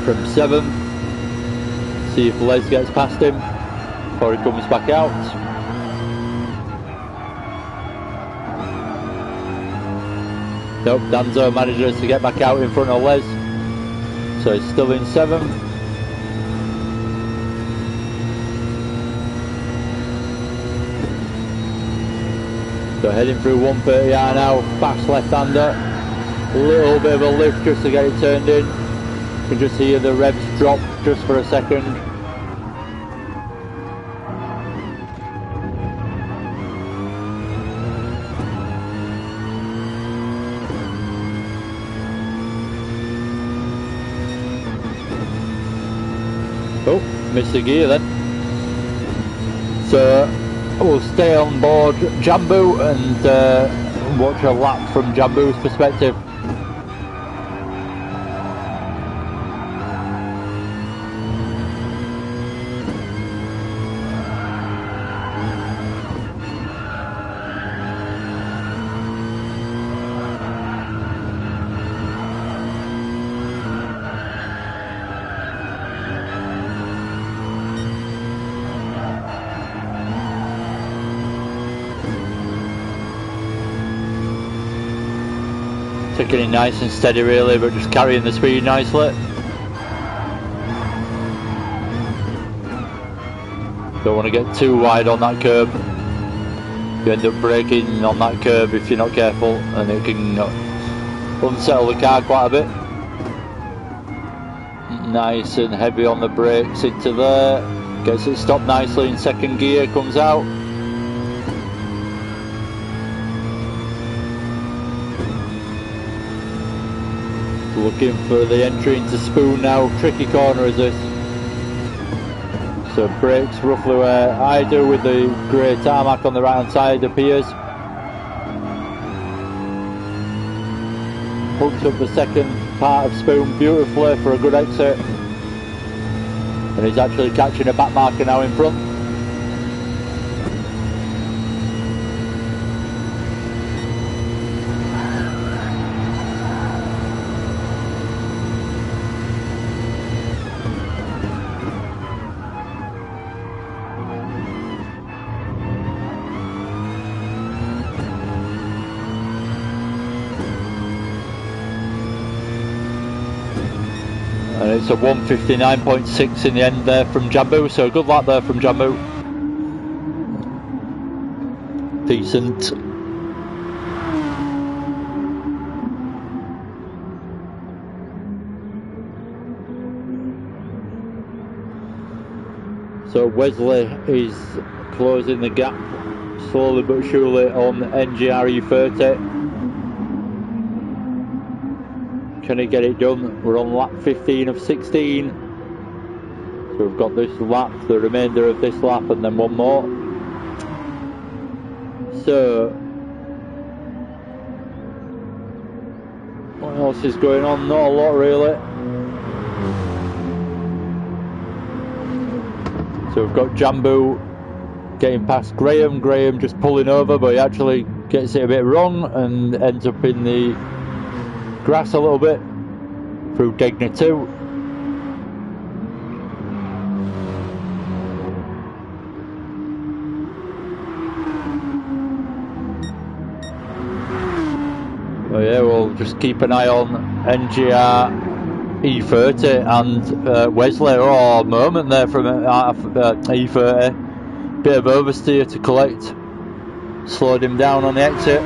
[SPEAKER 1] from 7th. See if Les gets past him before he comes back out. Nope, Danzo manages to get back out in front of Les, so he's still in 7th. So heading through 130R now, fast left-hander. A little bit of a lift just to get it turned in. You can just hear the revs drop just for a second. Oh, missed the gear then. So we'll stay on board Jambu and watch a lap from Jambu's perspective. Taking it nice and steady really, but just carrying the speed nicely. Don't want to get too wide on that curb. You end up braking on that curb if you're not careful, and it can unsettle the car quite a bit. Nice and heavy on the brakes into there. Gets it stopped nicely in 2nd gear, comes out. Looking for the entry into Spoon now. Tricky corner is this. So brakes roughly where I do with the grey tarmac on the right hand side appears. Hooks up the 2nd part of Spoon beautifully for a good exit. And he's actually catching a back marker now in front. And it's a 1:59.6 in the end there from Jambu, so a good lap there from Jambu. Decent. So Wesley is closing the gap slowly but surely on NGR E30. Can he get it done? We're on lap 15 of 16. So we've got this lap, the remainder of this lap, and then one more. So what else is going on? Not a lot really. So we've got Jambu getting past Graham. Graham just pulling over, but he actually gets it a bit wrong and ends up in the grass a little bit through Degner 2. Oh yeah, we'll just keep an eye on NGR E30 and Wesley. Oh, moment there from E30. Bit of oversteer to collect. Slowed him down on the exit.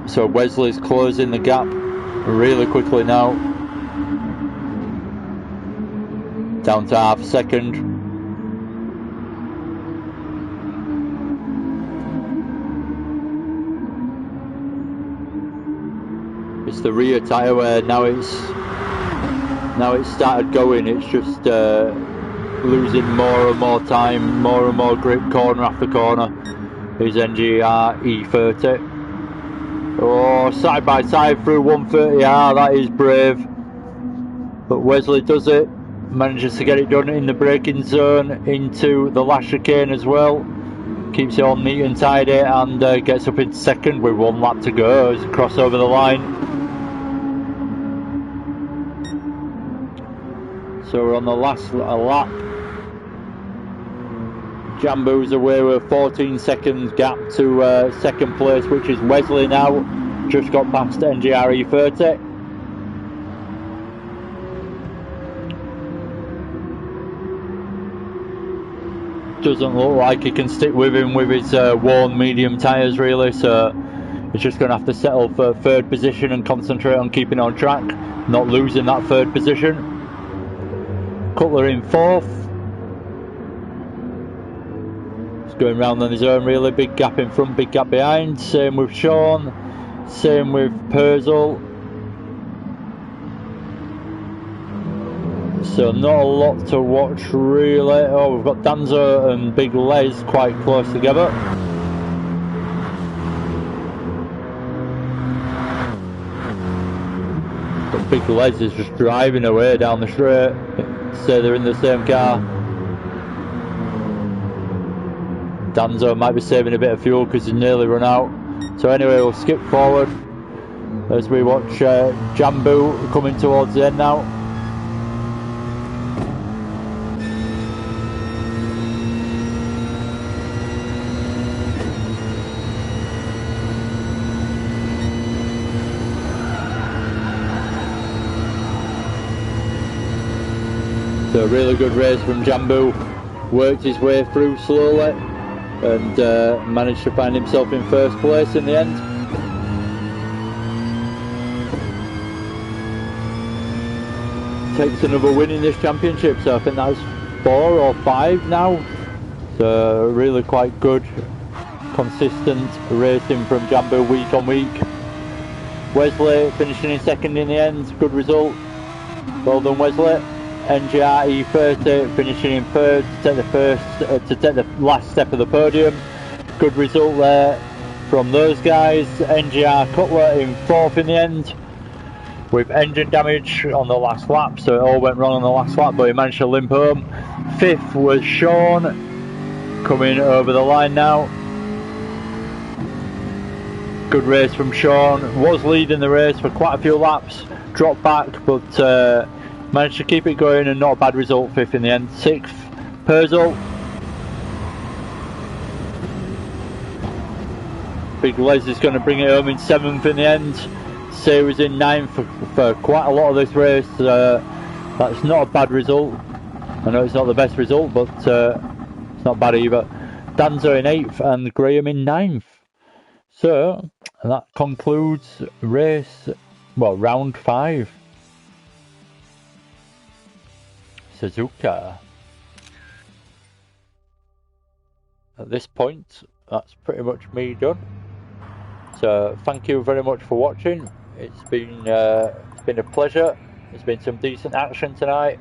[SPEAKER 1] So Wesley's closing the gap really quickly now. Down to half a second. it's the rear tyre where now it's started going. It's just losing more and more time, more and more grip corner after corner. Is NGR E30. Oh, side by side through 130R, that is brave. But Wesley does it, manages to get it done in the braking zone into the last chicane as well. Keeps it all neat and tidy and gets up in second with 1 lap to go as he crosses over the line. So we're on the last lap. Jambu's away with 14 seconds gap to second place, which is Wesley now. Just got past NGR E30. Doesn't look like he can stick with him with his worn medium tyres really, so he's just going to have to settle for third position and concentrate on keeping on track, not losing that third position. Cutler in fourth. He's going round on his own really, big gap in front, big gap behind. Same with Sean, same with Purcell. So not a lot to watch really. Oh, we've got Danzo and Big Les quite close together. But Big Les is just driving away down the straight. Say they're in the same car. Danzo might be saving a bit of fuel because he's nearly run out. So anyway, we'll skip forward as we watch Jambu coming towards the end now. So a really good race from Jambu, worked his way through slowly and managed to find himself in first place in the end. Takes another win in this championship, so I think that's 4 or 5 now. So really quite good, consistent racing from Jambu week on week. Wesley finishing in second in the end, good result. Well done Wesley. NGR E30 finishing in third to take the last step of the podium. Good result there from those guys. NGR Cutler in fourth in the end with engine damage on the last lap, so it all went wrong on the last lap, but he managed to limp home. Fifth was Sean, coming over the line now. Good race from Sean, was leading the race for quite a few laps, dropped back, but managed to keep it going and not a bad result, fifth in the end. Sixth, Purcell. Big Les is going to bring it home in seventh in the end. Say was in ninth for quite a lot of this race. That's not a bad result. I know it's not the best result, but it's not bad either. Danzo in eighth and Graham in ninth. So that concludes round 5. Suzuka. At this point, that's pretty much me done. So thank you very much for watching. It's been a pleasure. There's been some decent action tonight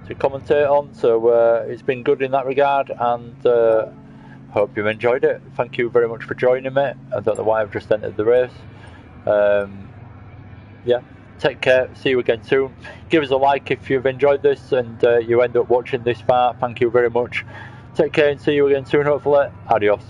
[SPEAKER 1] to commentate on, so it's been good in that regard, and hope you've enjoyed it. Thank you very much for joining me. I don't know why I've just entered the race. Yeah. Take care, see you again soon. Give us a like if you've enjoyed this and you end up watching this far. Thank you very much. Take care and see you again soon, hopefully. Adios.